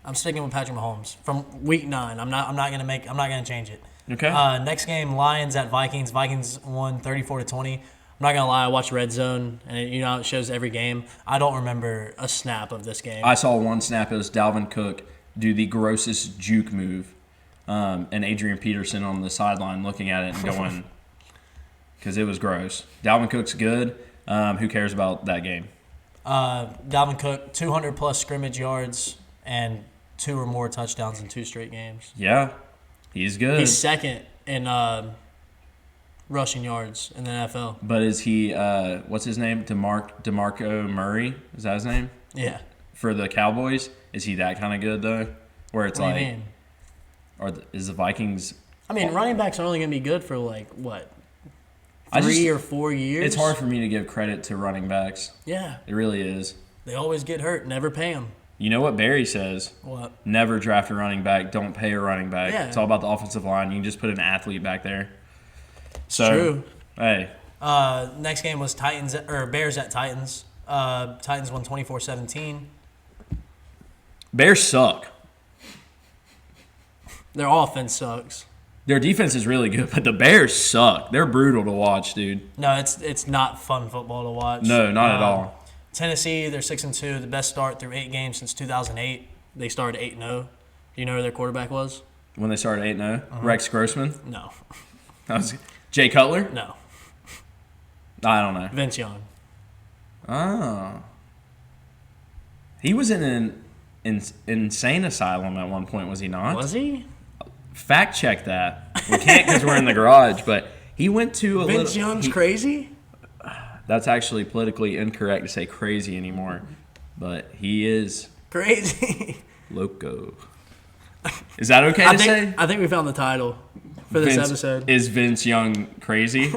Speaker 1: Mahomes from week 9. I'm not gonna change it.
Speaker 2: Okay.
Speaker 1: Next game, Lions at Vikings. Vikings won 34-20. I'm not gonna lie, I watched Red Zone, and it shows every game. I don't remember a snap of this game.
Speaker 2: I saw one snap. It was Dalvin Cook do the grossest juke move, and Adrian Peterson on the sideline looking at it and going, because it was gross. Dalvin Cook's good. Who cares about that game?
Speaker 1: Dalvin Cook, 200-plus scrimmage yards and 2 or more touchdowns in 2 straight games.
Speaker 2: Yeah, he's good.
Speaker 1: He's second in rushing yards in the NFL.
Speaker 2: But is he, what's his name? DeMarco Murray? Is that his name?
Speaker 1: Yeah.
Speaker 2: For the Cowboys? Is he that kind of good, though? Where it's
Speaker 1: What do
Speaker 2: like,
Speaker 1: you mean?
Speaker 2: is the Vikings...
Speaker 1: I mean, running backs are only going to be good for, what,
Speaker 2: I
Speaker 1: 3
Speaker 2: just-
Speaker 1: or 4 years?
Speaker 2: It's hard for me to give credit to running backs.
Speaker 1: Yeah.
Speaker 2: It really is.
Speaker 1: They always get hurt. Never pay them.
Speaker 2: You know what Barry says?
Speaker 1: What?
Speaker 2: Never draft a running back. Don't pay a running back.
Speaker 1: Yeah.
Speaker 2: It's all about the offensive line. You can just put an athlete back there. So,
Speaker 1: True.
Speaker 2: Hey,
Speaker 1: Next game was Bears at Titans. Titans won 24-17.
Speaker 2: Bears suck.
Speaker 1: Their offense sucks.
Speaker 2: Their defense is really good, but the Bears suck. They're brutal to watch, dude.
Speaker 1: No, it's not fun football to watch.
Speaker 2: No, not at all.
Speaker 1: Tennessee, they're 6-2, the best start through 8 games since 2008. They started 8-0. Do you know who their quarterback was?
Speaker 2: When they started 8-0? Rex Grossman?
Speaker 1: No.
Speaker 2: That was Jay Cutler?
Speaker 1: No.
Speaker 2: I don't know.
Speaker 1: Vince Young.
Speaker 2: Oh. He was in an insane asylum at one point, was he not?
Speaker 1: Was he?
Speaker 2: Fact check that. We can't because we're in the garage, but he went to
Speaker 1: Vince Young's crazy?
Speaker 2: That's actually politically incorrect to say crazy anymore, but he is
Speaker 1: Crazy.
Speaker 2: loco. Is that okay to say?
Speaker 1: I think we found the title for this episode.
Speaker 2: Is Vince Young crazy?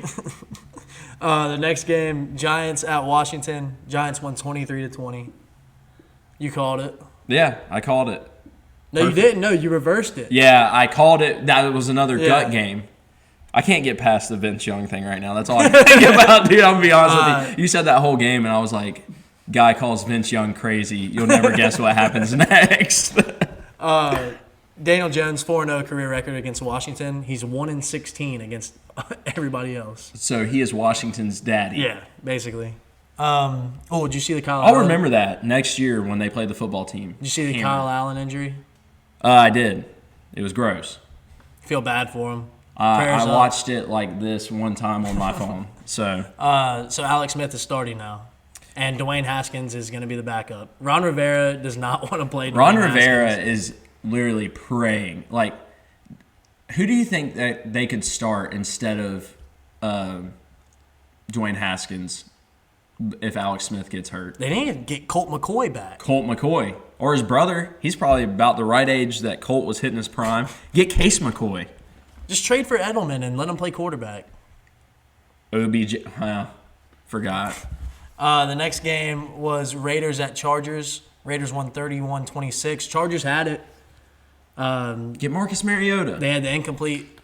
Speaker 1: The next game, Giants at Washington. Giants won 23-20. You called it.
Speaker 2: Yeah, I called it.
Speaker 1: No, you didn't. No, you reversed it.
Speaker 2: Yeah, I called it. That was another gut game. I can't get past the Vince Young thing right now. That's all I think about, dude. I'm going to be honest with you. You said that whole game, and I was like, guy calls Vince Young crazy. You'll never guess what happens next.
Speaker 1: Daniel Jones, 4-0 career record against Washington. He's 1-16 against everybody else.
Speaker 2: So he is Washington's daddy.
Speaker 1: Yeah, basically. Did you see the Kyle
Speaker 2: I'll
Speaker 1: Allen?
Speaker 2: remember that next year when they play the football team.
Speaker 1: Did you see the Kyle Allen injury?
Speaker 2: I did. It was gross.
Speaker 1: Feel bad for him.
Speaker 2: I watched it like this one time on my phone. So
Speaker 1: Alex Smith is starting now. And Dwayne Haskins is going to be the backup. Ron Rivera does not want to play Dwayne
Speaker 2: Ron Rivera
Speaker 1: Haskins.
Speaker 2: is literally praying. Like, who do you think that they could start instead of Dwayne Haskins if Alex Smith gets hurt?
Speaker 1: They need to get Colt McCoy back.
Speaker 2: Colt McCoy. Or his brother. He's probably about the right age that Colt was hitting his prime. Get Case McCoy.
Speaker 1: Just trade for Edelman and let him play quarterback.
Speaker 2: OBJ. Forgot.
Speaker 1: The next game was Raiders at Chargers. Raiders won 31-26. Chargers had it.
Speaker 2: Get Marcus Mariota.
Speaker 1: They had the incomplete.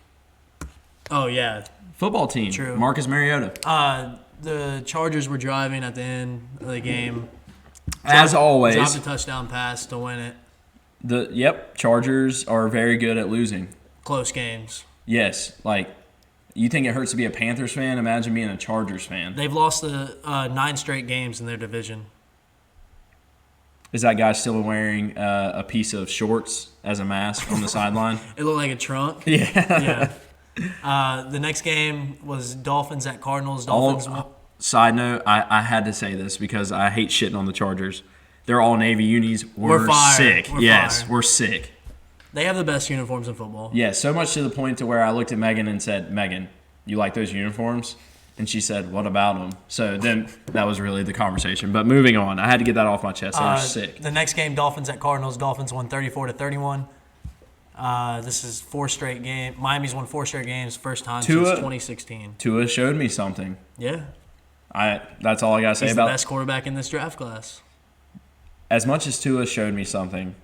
Speaker 1: Oh, yeah.
Speaker 2: Football team.
Speaker 1: True.
Speaker 2: Marcus Mariota.
Speaker 1: The Chargers were driving at the end of the game.
Speaker 2: As always.
Speaker 1: Dropped a touchdown pass to win it.
Speaker 2: Chargers are very good at losing.
Speaker 1: Close games.
Speaker 2: Yes, like, you think it hurts to be a Panthers fan? Imagine being a Chargers fan.
Speaker 1: They've lost the 9 straight games in their division.
Speaker 2: Is that guy still wearing a piece of shorts as a mask on the sideline?
Speaker 1: It looked like a trunk.
Speaker 2: Yeah.
Speaker 1: The next game was Dolphins at Cardinals.
Speaker 2: Side note, I had to say this because I hate shitting on the Chargers. They're all Navy unis. We're sick. We're sick.
Speaker 1: They have the best uniforms in football.
Speaker 2: Yeah, so much to the point to where I looked at Megan and said, Megan, you like those uniforms? And she said, what about them? So then that was really the conversation. But moving on, I had to get that off my chest. They were sick.
Speaker 1: The next game, Dolphins at Cardinals. Dolphins won 34-31. This is 4 straight games. Miami's won 4 straight games, first time since 2016.
Speaker 2: Tua showed me something.
Speaker 1: Yeah.
Speaker 2: That's all I got to say
Speaker 1: He's
Speaker 2: about
Speaker 1: the best quarterback in this draft class.
Speaker 2: As much as Tua showed me something,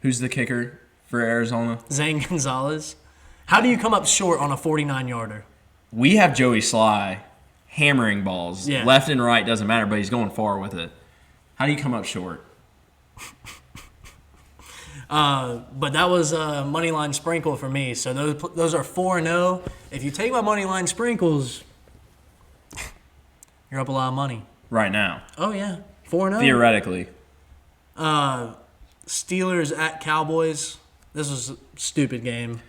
Speaker 2: who's the kicker for Arizona?
Speaker 1: Zane Gonzalez. How do you come up short on a 49-yarder?
Speaker 2: We have Joey Sly hammering balls.
Speaker 1: Yeah.
Speaker 2: Left and right, doesn't matter, but he's going far with it. How do you come up short?
Speaker 1: But that was a money line sprinkle for me. So those are 4-0. If you take my money line sprinkles, you're up a lot of money.
Speaker 2: Right now.
Speaker 1: Oh, yeah. 4-0.
Speaker 2: Theoretically.
Speaker 1: Steelers at Cowboys. This was a stupid game.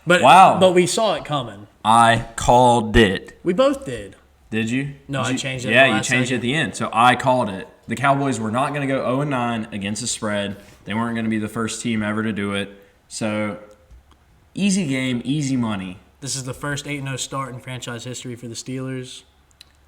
Speaker 1: But,
Speaker 2: wow.
Speaker 1: But we saw it coming.
Speaker 2: I called it.
Speaker 1: We both did.
Speaker 2: Did you?
Speaker 1: No, I changed it.
Speaker 2: Yeah, you changed it at the end. So I called it. The Cowboys were not going to go 0-9 against the spread. They weren't going to be the first team ever to do it. So, easy game, easy money.
Speaker 1: This is the first 8-0 start in franchise history for the Steelers.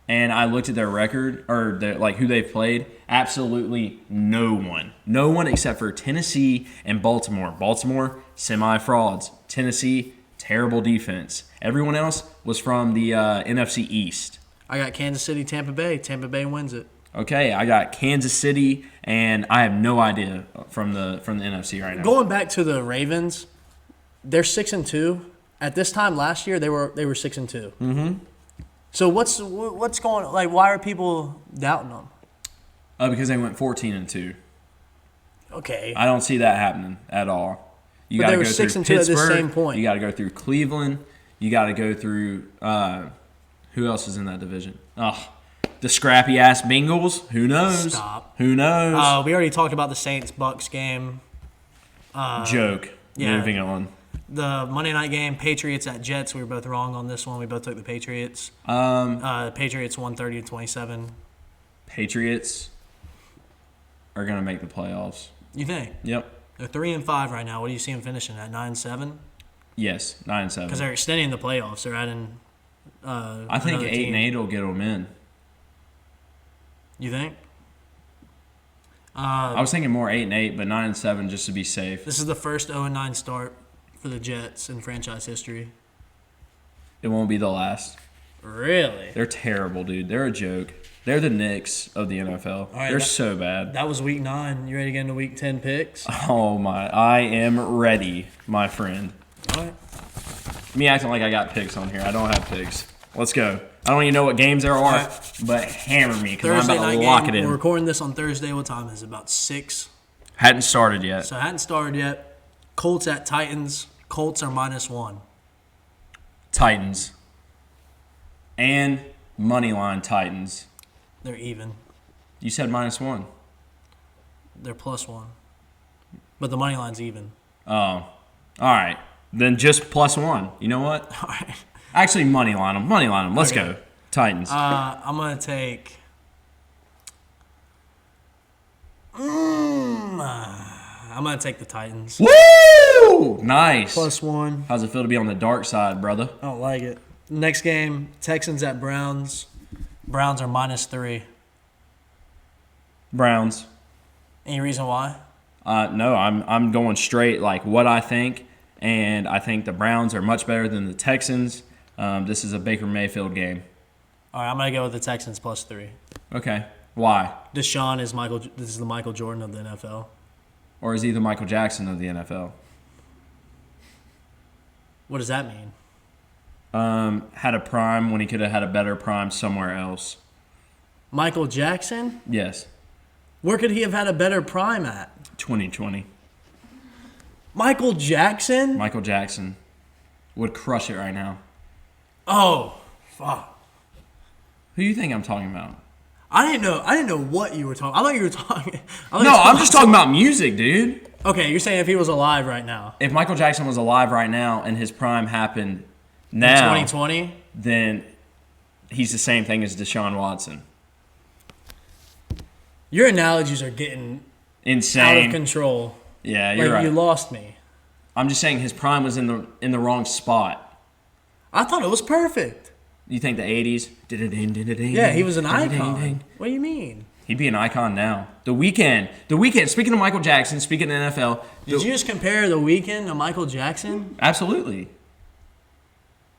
Speaker 2: And I looked at their record, or who they've played. Absolutely no one. No one except for Tennessee and Baltimore. Baltimore, semi-frauds. Tennessee, terrible defense. Everyone else was from the NFC East.
Speaker 1: I got Kansas City, Tampa Bay. Tampa Bay wins it.
Speaker 2: Okay, I got Kansas City, and I have no idea from the NFC right now.
Speaker 1: Going back to the Ravens, they're 6-2. At this time last year, they were 6-2.
Speaker 2: Mm-hmm.
Speaker 1: So what's going on? Like, why are people doubting them?
Speaker 2: Because they went 14-2.
Speaker 1: Okay.
Speaker 2: I don't see that happening at all. You
Speaker 1: But
Speaker 2: got
Speaker 1: they
Speaker 2: to
Speaker 1: were
Speaker 2: go
Speaker 1: 6
Speaker 2: through
Speaker 1: and 2 at this
Speaker 2: Pittsburgh.
Speaker 1: same point.
Speaker 2: You got to go through Cleveland. You got to go through who else is in that division? Oh, the scrappy ass Bengals. Who knows?
Speaker 1: Stop.
Speaker 2: Who knows?
Speaker 1: We already talked about the Saints-Bucks game.
Speaker 2: Joke.
Speaker 1: yeah.
Speaker 2: Moving on.
Speaker 1: The Monday night game, Patriots at Jets. We were both wrong on this one. We both took the Patriots. Patriots won 30-27.
Speaker 2: Patriots are gonna make the playoffs.
Speaker 1: You think?
Speaker 2: Yep.
Speaker 1: They're 3-5 right now. What do you see them finishing at 9-7?
Speaker 2: Yes, 9-7.
Speaker 1: Because they're extending the playoffs. They're adding.
Speaker 2: I think
Speaker 1: another
Speaker 2: 8
Speaker 1: team.
Speaker 2: and 8 will get them in.
Speaker 1: You think?
Speaker 2: I was thinking more 8 and 8, but 9 and 7 just to be safe.
Speaker 1: This is the first 0-9 start for the Jets in franchise history.
Speaker 2: It won't be the last.
Speaker 1: Really?
Speaker 2: They're terrible, dude. They're a joke. They're the Knicks of the NFL.
Speaker 1: right,
Speaker 2: They're so bad.
Speaker 1: That was week 9. You ready to get into week 10 picks?
Speaker 2: Oh my! I am ready, my friend.
Speaker 1: All right.
Speaker 2: Me acting like I got picks on here. I don't have picks. Let's go. I don't even know what games there are,
Speaker 1: right.
Speaker 2: but hammer me because I'm
Speaker 1: Thursday
Speaker 2: about to
Speaker 1: night
Speaker 2: lock
Speaker 1: game.
Speaker 2: it in.
Speaker 1: We're recording this on Thursday. What time is it? About 6.
Speaker 2: Hadn't started yet.
Speaker 1: So it hadn't started yet. Colts at Titans. Colts are -1.
Speaker 2: Titans. And moneyline Titans.
Speaker 1: They're even.
Speaker 2: You said -1.
Speaker 1: They're +1. But the money line's even.
Speaker 2: Oh. All right. Then just +1. You know what?
Speaker 1: All right.
Speaker 2: Actually, moneyline them. Moneyline them. Let's
Speaker 1: Okay.
Speaker 2: go. Titans.
Speaker 1: I'm going to take... I'm going to take the Titans.
Speaker 2: Woo! Nice.
Speaker 1: +1.
Speaker 2: How's it feel to be on the dark side, brother?
Speaker 1: I don't like it. Next game, Texans at Browns. Browns are -3.
Speaker 2: Browns.
Speaker 1: Any reason why?
Speaker 2: No, I'm going straight like what I think, and I think the Browns are much better than the Texans. This is a Baker Mayfield game.
Speaker 1: All right, I'm going to go with the Texans +3.
Speaker 2: Okay. Why?
Speaker 1: Deshaun is This is the Michael Jordan of the NFL.
Speaker 2: Or is he the Michael Jackson of the NFL?
Speaker 1: What does that mean?
Speaker 2: Had a prime when he could have had a better prime somewhere else.
Speaker 1: Michael Jackson?
Speaker 2: Yes.
Speaker 1: Where could he have had a better prime at?
Speaker 2: 2020.
Speaker 1: Michael Jackson?
Speaker 2: Michael Jackson would crush it right now.
Speaker 1: Oh, fuck.
Speaker 2: Who do you think I'm talking about?
Speaker 1: I didn't know what you were talking. I thought you were talking.
Speaker 2: No, I'm just talking about music, dude.
Speaker 1: Okay, you're saying if he was alive right now.
Speaker 2: If Michael Jackson was alive right now and his prime happened now,
Speaker 1: 2020?
Speaker 2: then he's the same thing as Deshaun Watson.
Speaker 1: Your analogies are getting
Speaker 2: Insane.
Speaker 1: out of control.
Speaker 2: Yeah, you're
Speaker 1: Like,
Speaker 2: right.
Speaker 1: you lost me.
Speaker 2: I'm just saying his prime was in the wrong spot.
Speaker 1: I thought it was perfect.
Speaker 2: You think the 80s?
Speaker 1: Yeah, he was an icon. What do you mean?
Speaker 2: He'd be an icon now. The Weeknd. Speaking of Michael Jackson, speaking of NFL.
Speaker 1: Did you just compare The Weeknd to Michael Jackson?
Speaker 2: Absolutely.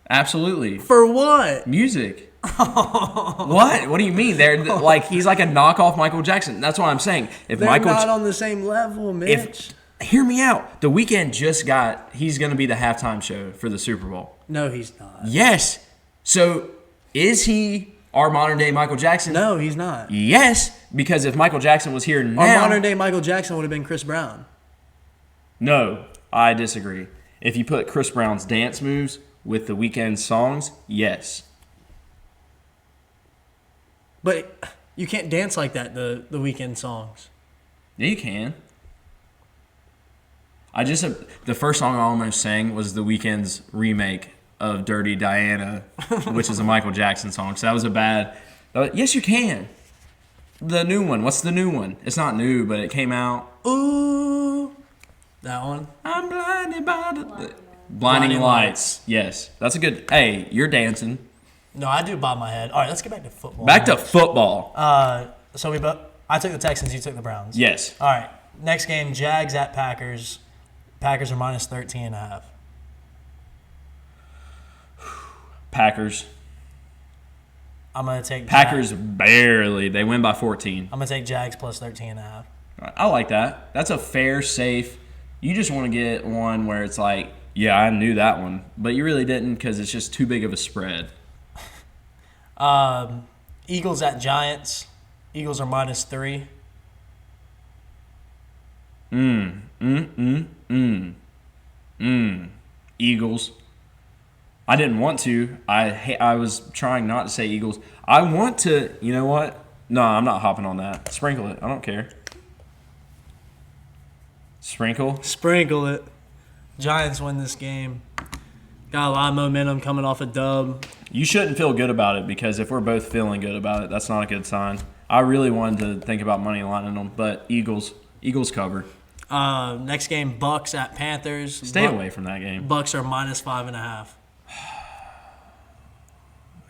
Speaker 2: Absolutely.
Speaker 1: For what?
Speaker 2: Music. What? What do you mean? They're like he's like a knockoff Michael Jackson. That's what I'm saying. If
Speaker 1: They're
Speaker 2: Michael,
Speaker 1: not on the same level, Mitch.
Speaker 2: hear me out. The Weeknd he's going to be the halftime show for the Super Bowl.
Speaker 1: No, he's not.
Speaker 2: Yes. So is he our modern day Michael Jackson?
Speaker 1: No, he's not.
Speaker 2: Yes, because if Michael Jackson was here now,
Speaker 1: Our modern day Michael Jackson would have been Chris Brown.
Speaker 2: No, I disagree. If you put Chris Brown's dance moves with the Weeknd songs, yes.
Speaker 1: But you can't dance like that, the Weeknd songs.
Speaker 2: Yeah, you can. The first song I almost sang was the Weeknd's remake of Dirty Diana, which is a Michael Jackson song. So that was a bad. Yes, you can. The new one. What's the new one? It's not new, but it came out.
Speaker 1: Ooh. That one?
Speaker 2: I'm blinded by the blinding lights. Yes, that's a good. Hey, you're dancing.
Speaker 1: No, I do bob my head. All right, let's get back to football.
Speaker 2: Back to football.
Speaker 1: So I took the Texans, you took the Browns.
Speaker 2: Yes.
Speaker 1: All right, next game, Jags at Packers. Packers are -13.5.
Speaker 2: Packers.
Speaker 1: I'm going to take
Speaker 2: Packers barely. They win by 14.
Speaker 1: I'm going to take Jags +13.5.
Speaker 2: I like that. That's a fair, safe. You just want to get one where it's like, yeah, I knew that one, but you really didn't because it's just too big of a spread.
Speaker 1: Eagles at Giants. Eagles are -3.
Speaker 2: Eagles. I didn't want to. I was trying not to say Eagles. I want to. You know what? No, I'm not hopping on that. Sprinkle it. I don't care.
Speaker 1: Sprinkle it. Giants win this game. Got a lot of momentum coming off a dub.
Speaker 2: You shouldn't feel good about it because if we're both feeling good about it, that's not a good sign. I really wanted to think about money lining them, but Eagles cover.
Speaker 1: Next game, Bucks at Panthers.
Speaker 2: Stay away from that game.
Speaker 1: Bucks are -5.5.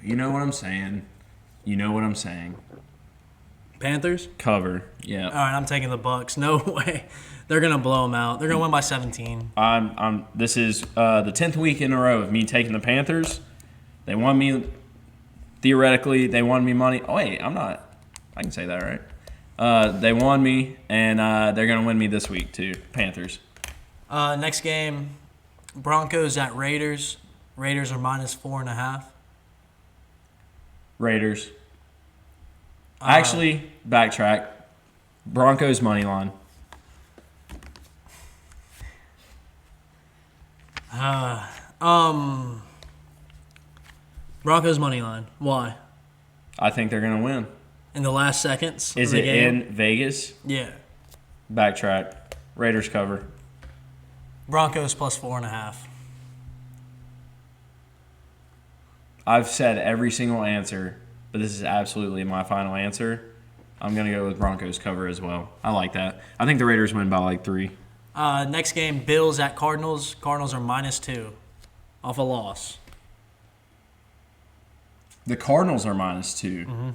Speaker 2: You know what I'm saying.
Speaker 1: Panthers?
Speaker 2: Cover. Yeah.
Speaker 1: All right, I'm taking the Bucks. No way. They're going to blow them out. They're going to win by 17.
Speaker 2: This is the 10th week in a row of me taking the Panthers. They won me, theoretically, they won me money. Oh, wait, I can say that, right? They won me, and they're going to win me this week, too. Panthers.
Speaker 1: Next game, Broncos at Raiders. Raiders are -4.5.
Speaker 2: Raiders. Actually, backtrack. Broncos money line.
Speaker 1: Broncos money line. Why?
Speaker 2: I think they're going to win.
Speaker 1: In the last seconds.
Speaker 2: Is
Speaker 1: of the
Speaker 2: it
Speaker 1: game?
Speaker 2: in Vegas?
Speaker 1: Yeah.
Speaker 2: Backtrack. Raiders cover.
Speaker 1: Broncos +4.5.
Speaker 2: I've said every single answer, but this is absolutely my final answer. I'm going to go with Broncos cover as well. I like that. I think the Raiders win by like 3.
Speaker 1: Next game, Bills at Cardinals. Cardinals are -2 off a loss.
Speaker 2: The Cardinals are -2.
Speaker 1: Mm-hmm.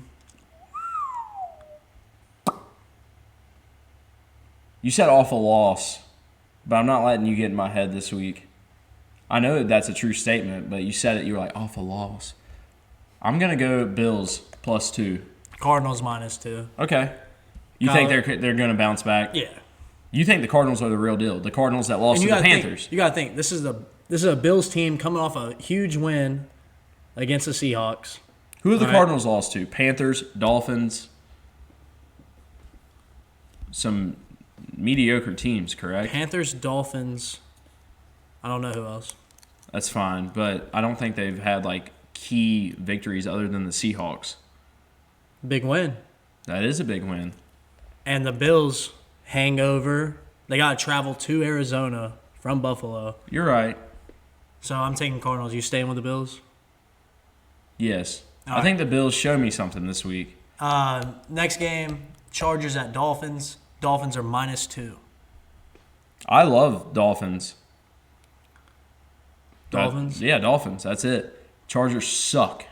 Speaker 2: You said off a loss, but I'm not letting you get in my head this week. I know that's a true statement, but you said it. You were like, off a loss. I'm going to go Bills +2.
Speaker 1: Cardinals -2.
Speaker 2: Okay. You think they're going to bounce back?
Speaker 1: Yeah.
Speaker 2: You think the Cardinals are the real deal? The Cardinals that lost to the Panthers.
Speaker 1: You got to think, this is a Bills team coming off a huge win against the Seahawks.
Speaker 2: Who have the
Speaker 1: All right.
Speaker 2: Cardinals lost to? Panthers, Dolphins, some mediocre teams, correct?
Speaker 1: Panthers, Dolphins. I don't know who else.
Speaker 2: That's fine, but I don't think they've had like key victories other than the Seahawks.
Speaker 1: Big win.
Speaker 2: That is a big win.
Speaker 1: And the Bills hangover. They got to travel to Arizona from Buffalo.
Speaker 2: You're right.
Speaker 1: So I'm taking Cardinals. You staying with the Bills?
Speaker 2: Yes.
Speaker 1: All
Speaker 2: I think the Bills show me something this week.
Speaker 1: Next game, Chargers at Dolphins. Dolphins are -2.
Speaker 2: I love Dolphins.
Speaker 1: Dolphins?
Speaker 2: Dolphins. That's it. Chargers suck.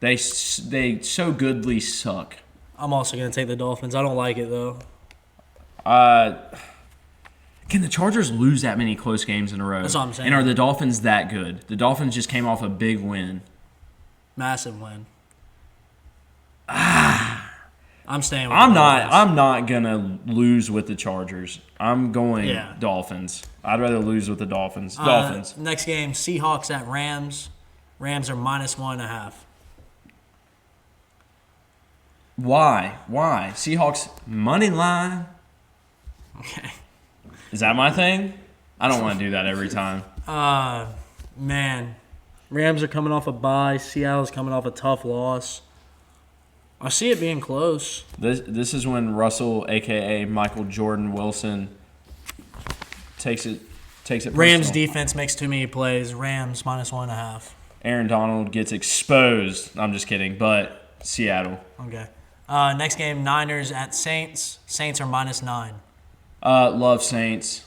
Speaker 2: They so goodly suck.
Speaker 1: I'm also going to take the Dolphins. I don't like it, though.
Speaker 2: Can the Chargers lose that many close games in a row?
Speaker 1: That's what I'm saying.
Speaker 2: And are the Dolphins that good? The Dolphins just came off a big win.
Speaker 1: Massive win. I'm staying with the Dolphins.
Speaker 2: I'm not going to lose with the Chargers. I'm going Dolphins. I'd rather lose with the Dolphins. Dolphins.
Speaker 1: Next game, Seahawks at Rams. Rams are -1.5.
Speaker 2: Why? Seahawks money line.
Speaker 1: Okay.
Speaker 2: Is that my thing? I don't want to do that every time.
Speaker 1: Man. Rams are coming off a bye. Seattle's coming off a tough loss. I see it being close.
Speaker 2: This is when Russell, a.k.a. Michael Jordan Wilson, takes it
Speaker 1: Rams
Speaker 2: personal.
Speaker 1: defense makes too many plays. Rams -1.5.
Speaker 2: Aaron Donald gets exposed. I'm just kidding, but Seattle.
Speaker 1: Okay. Next game, Niners at Saints. Saints are -9.
Speaker 2: Love Saints.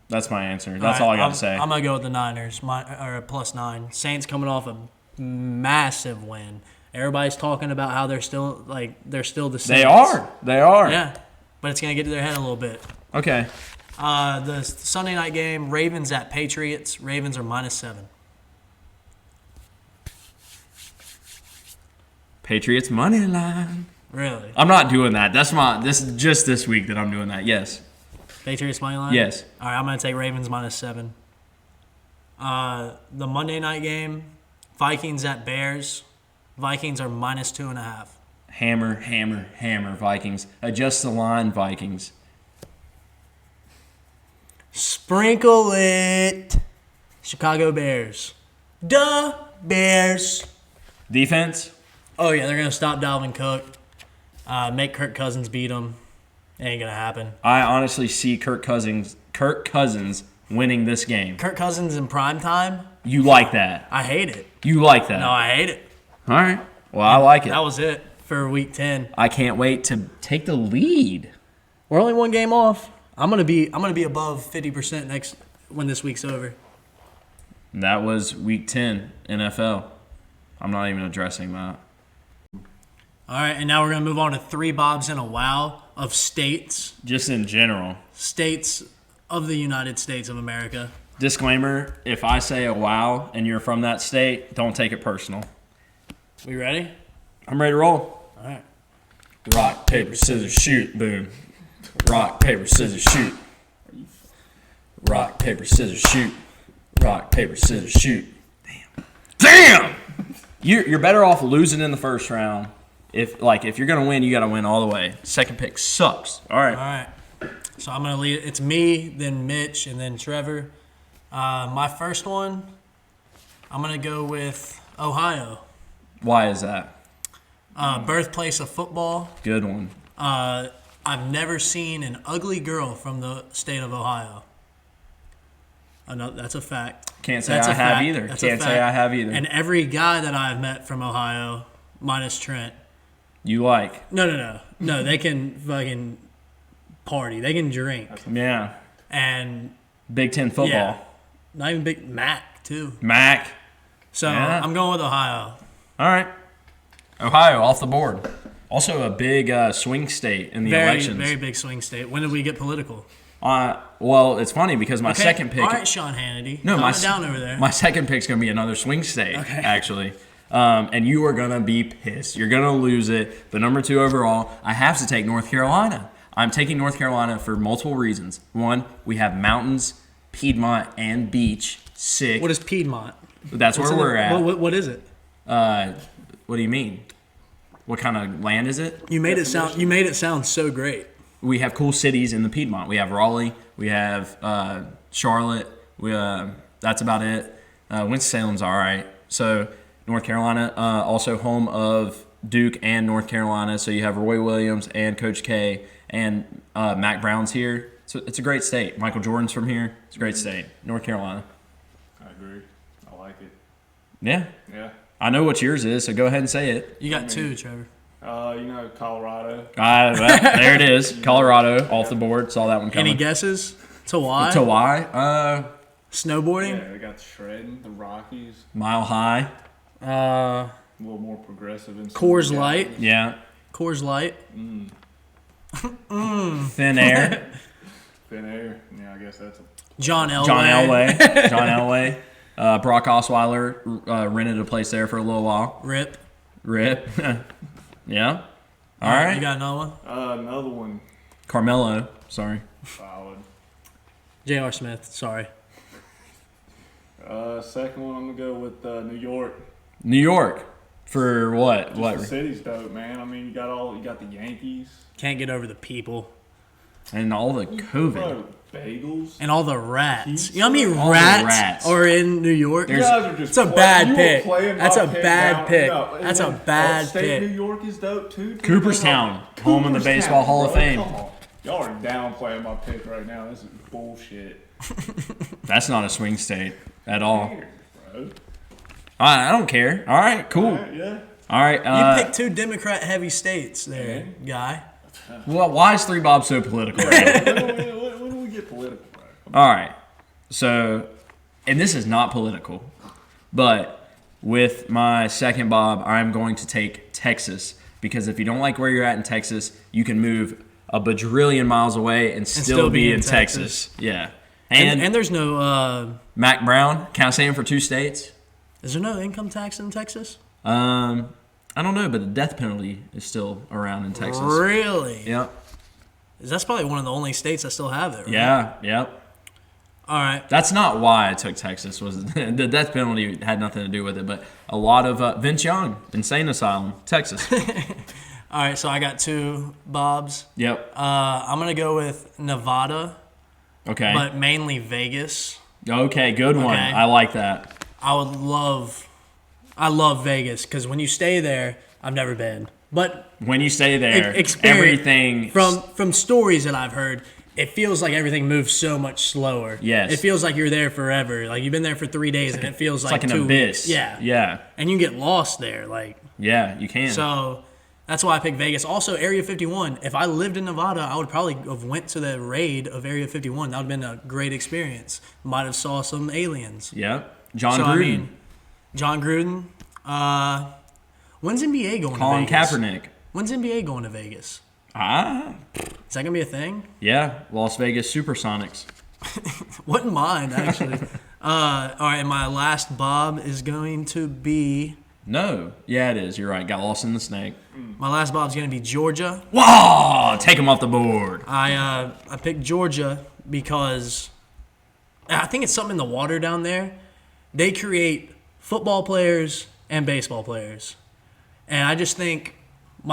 Speaker 2: That's my answer. That's all I got to say.
Speaker 1: I'm going to go with the Niners, or +9. Saints coming off a massive win. Everybody's talking about how they're still the Saints.
Speaker 2: They are.
Speaker 1: Yeah, but it's going to get to their head a little bit.
Speaker 2: Okay.
Speaker 1: The Sunday night game, Ravens at Patriots. Ravens are -7.
Speaker 2: Patriots money line.
Speaker 1: Really?
Speaker 2: I'm not doing that. This is just this week that I'm doing that. Yes.
Speaker 1: Patriots money line?
Speaker 2: Yes.
Speaker 1: All right, I'm going to take Ravens -7. The Monday night game, Vikings at Bears. Vikings are -2.5.
Speaker 2: Hammer, Vikings. Adjust the line, Vikings.
Speaker 1: Sprinkle it. Chicago Bears. Duh, Bears.
Speaker 2: Defense?
Speaker 1: Oh, yeah, they're going to stop Dalvin Cook. Make Kirk Cousins beat them. It ain't going to happen.
Speaker 2: I honestly see Kirk Cousins winning this game.
Speaker 1: Kirk Cousins in prime time?
Speaker 2: You like that?
Speaker 1: I hate it.
Speaker 2: You like that?
Speaker 1: No, I hate it.
Speaker 2: All right. Well, I like it.
Speaker 1: That was it for week 10.
Speaker 2: I can't wait to take the lead.
Speaker 1: We're only one game off. I'm gonna be above 50% when this week's over.
Speaker 2: That was week 10 NFL. I'm not even addressing that.
Speaker 1: All right, and now we're gonna move on to 3 bobs and a wow of states.
Speaker 2: Just in general.
Speaker 1: States of the United States of America.
Speaker 2: Disclaimer, if I say a wow and you're from that state, don't take it personal.
Speaker 1: We ready?
Speaker 2: I'm ready to roll.
Speaker 1: All right.
Speaker 2: Rock, paper, scissors, shoot. Boom. Rock, paper, scissors, shoot. Rock, paper, scissors, shoot. Rock, paper, scissors, shoot. Damn! You're better off losing in the first round. If you're gonna win, you gotta win all the way. Second pick sucks. All right.
Speaker 1: All right. So I'm gonna lead. It's me, then Mitch, and then Trevor. My first one, I'm gonna go with Ohio.
Speaker 2: Why is that?
Speaker 1: Birthplace of football.
Speaker 2: Good one.
Speaker 1: I've never seen an ugly girl from the state of Ohio. That's a fact.
Speaker 2: Can't say
Speaker 1: That's
Speaker 2: I
Speaker 1: a
Speaker 2: have
Speaker 1: fact.
Speaker 2: either.
Speaker 1: That's a
Speaker 2: Can't say
Speaker 1: fact.
Speaker 2: I have either.
Speaker 1: And every guy that I've met from Ohio, minus Trent.
Speaker 2: You like?
Speaker 1: No. They can fucking party. They can drink.
Speaker 2: Yeah.
Speaker 1: And
Speaker 2: Big Ten football.
Speaker 1: yeah, not even big Mac too.
Speaker 2: Mac.
Speaker 1: So
Speaker 2: Yeah.
Speaker 1: I'm going with Ohio.
Speaker 2: All right. Ohio off the board. Also a big swing state in the elections.
Speaker 1: Very big swing state. When did we get political?
Speaker 2: Well, it's funny because my
Speaker 1: Okay.
Speaker 2: second pick.
Speaker 1: All right, Sean Hannity.
Speaker 2: No,
Speaker 1: calm it down over there.
Speaker 2: My second pick's gonna be another swing state.
Speaker 1: Okay.
Speaker 2: Actually. And you are gonna be pissed. You're gonna lose it. But number 2 overall, I have to take North Carolina. I'm taking North Carolina for multiple reasons. One, we have mountains, Piedmont, and beach. Sick.
Speaker 1: What is Piedmont?
Speaker 2: That's where we're at.
Speaker 1: What is it?
Speaker 2: What do you mean? What kind of land is it?
Speaker 1: You made it sound so great.
Speaker 2: We have cool cities in the Piedmont. We have Raleigh. We have Charlotte. That's about it. Winston-Salem's all right. So North Carolina, also home of Duke and North Carolina. So you have Roy Williams and Coach K and Mac Brown's here. So it's a great state. Michael Jordan's from here. It's a great state. North Carolina.
Speaker 3: I agree. I like it.
Speaker 2: Yeah.
Speaker 3: Yeah.
Speaker 2: I know what yours is, so go ahead and say it.
Speaker 1: You got 2, Trevor.
Speaker 3: Colorado.
Speaker 2: Well, there it is. Colorado off the board. Saw that one coming.
Speaker 1: Any guesses to why?
Speaker 2: To why?
Speaker 1: Snowboarding?
Speaker 3: Yeah, they got the shredding, the Rockies.
Speaker 2: Mile High.
Speaker 3: A little more progressive. In some
Speaker 1: Coors
Speaker 3: of the
Speaker 1: Light.
Speaker 3: guys.
Speaker 2: Yeah.
Speaker 1: Coors Light.
Speaker 2: Thin Air.
Speaker 3: Thin Air. Yeah, I guess that's a.
Speaker 1: John Elway.
Speaker 2: John Elway. Brock Osweiler rented a place there for a little while.
Speaker 1: Rip.
Speaker 2: Yeah. All right.
Speaker 1: You got another one?
Speaker 3: Another one.
Speaker 2: Carmelo. Sorry.
Speaker 3: Solid.
Speaker 1: J.R. Smith. Sorry.
Speaker 3: Second one, I'm gonna go with New York.
Speaker 2: New York. For what?
Speaker 3: Just the city's dope, man. I mean, you got the Yankees.
Speaker 1: Can't get over the people.
Speaker 2: And all the COVID.
Speaker 3: Bro, bagels.
Speaker 1: And all the rats.
Speaker 3: Pizza.
Speaker 1: You know how many
Speaker 2: All the
Speaker 1: rats,
Speaker 2: rats.
Speaker 1: are in New York?
Speaker 3: You guys are just
Speaker 1: It's a bad pick.
Speaker 3: playing
Speaker 1: That's
Speaker 3: my
Speaker 1: a
Speaker 3: pick
Speaker 1: bad
Speaker 3: down.
Speaker 1: pick.
Speaker 3: No, and
Speaker 1: That's a
Speaker 3: then
Speaker 1: bad
Speaker 3: upstate
Speaker 1: pick.
Speaker 3: New York is dope too.
Speaker 2: Cooperstown, home of the Baseball Hall of
Speaker 3: bro,
Speaker 2: Fame.
Speaker 3: come on. Y'all are downplaying my pick right now. This is bullshit.
Speaker 2: That's not a swing state at all.
Speaker 3: Here, bro.
Speaker 2: I don't care. All right, cool.
Speaker 3: Alright, yeah.
Speaker 2: All right.
Speaker 1: You picked 2 Democrat-heavy states there, guy.
Speaker 2: Well, why is 3 Bob so political?
Speaker 3: When do we get political, bro?
Speaker 2: All right. So, and this is not political, but with my second Bob, I'm going to take Texas because if you don't like where you're at in Texas, you can move a bajillion miles away and still be in Texas. Yeah.
Speaker 1: And there's no,
Speaker 2: Mac Brown, can I say him for 2 states?
Speaker 1: is there no income tax in Texas?
Speaker 2: I don't know, but the death penalty is still around in Texas.
Speaker 1: Really?
Speaker 2: Yep.
Speaker 1: That's probably one of the only states that still have it, right?
Speaker 2: Yeah. Yep.
Speaker 1: All right.
Speaker 2: That's not why I took Texas. Was the death penalty had nothing to do with it, but a lot of Vince Young, insane asylum, Texas.
Speaker 1: All right, so I got 2 Bobs.
Speaker 2: Yep.
Speaker 1: I'm going to go with Nevada.
Speaker 2: Okay.
Speaker 1: but mainly Vegas.
Speaker 2: Okay, good one.
Speaker 1: Okay.
Speaker 2: I like that.
Speaker 1: I love Vegas because when you stay there, I've never been, but
Speaker 2: When you stay there,
Speaker 1: experience
Speaker 2: everything
Speaker 1: from stories that I've heard, it feels like everything moves so much slower.
Speaker 2: Yes.
Speaker 1: It feels like you're there forever. Like you've been there for 3 days, and it feels
Speaker 2: it's like an
Speaker 1: 2
Speaker 2: abyss.
Speaker 1: weeks. Yeah.
Speaker 2: Yeah.
Speaker 1: And you get lost there. Like
Speaker 2: Yeah, you can.
Speaker 1: so. That's why I picked Vegas. Also, Area 51. If I lived in Nevada, I would probably have went to the raid of Area 51. That would have been a great experience. Might have saw some aliens.
Speaker 2: Yeah. John
Speaker 1: So,
Speaker 2: Gruden.
Speaker 1: I mean, John Gruden. When's NBA going
Speaker 2: Colin
Speaker 1: to Vegas?
Speaker 2: Kaepernick.
Speaker 1: When's NBA going to Vegas?
Speaker 2: Ah.
Speaker 1: Is that going to be a thing?
Speaker 2: Yeah. Las Vegas Supersonics.
Speaker 1: Wouldn't mind, actually. All right, and my last bob is going to be...
Speaker 2: No. Yeah, it is. You're right. Got lost in the snake.
Speaker 1: My last bob is going to be Georgia.
Speaker 2: Whoa! Take him off the board.
Speaker 1: I picked Georgia because I think it's something in the water down there. They create football players and baseball players. And I just think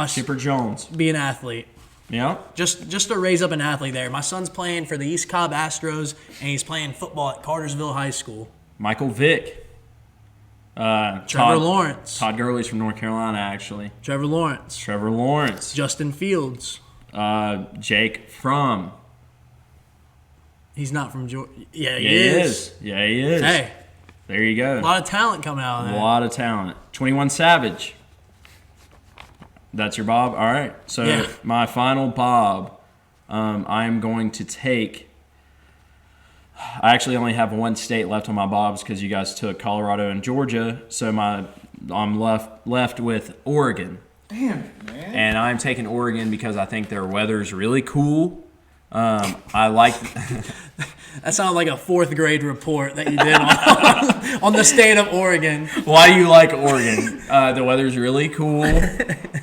Speaker 2: Chipper Jones.
Speaker 1: be an athlete.
Speaker 2: Yeah.
Speaker 1: Just to raise up an athlete there. My son's playing for the East Cobb Astros, and he's playing football at Cartersville High School.
Speaker 2: Michael Vick.
Speaker 1: Trevor Lawrence.
Speaker 2: Todd Gurley's from North Carolina, actually.
Speaker 1: Trevor Lawrence.
Speaker 2: Trevor Lawrence.
Speaker 1: Justin Fields.
Speaker 2: Jake Fromm.
Speaker 1: He's not from Georgia. Yeah,
Speaker 2: Yeah,
Speaker 1: he is.
Speaker 2: Yeah, he is.
Speaker 1: Hey,
Speaker 2: There you go.
Speaker 1: a lot of talent coming out of
Speaker 2: A
Speaker 1: that.
Speaker 2: lot of talent. 21 Savage. That's your Bob? All right. So
Speaker 1: Yeah.
Speaker 2: my final Bob, I am going to take. I actually only have one state left on my Bobs because you guys took Colorado and Georgia. So I'm left with Oregon.
Speaker 3: Damn it, man.
Speaker 2: And I'm taking Oregon because I think their weather's really cool. I like.
Speaker 1: That sounded like a 4th grade report that you did on the state of Oregon.
Speaker 2: Why do you like Oregon? The weather's really cool.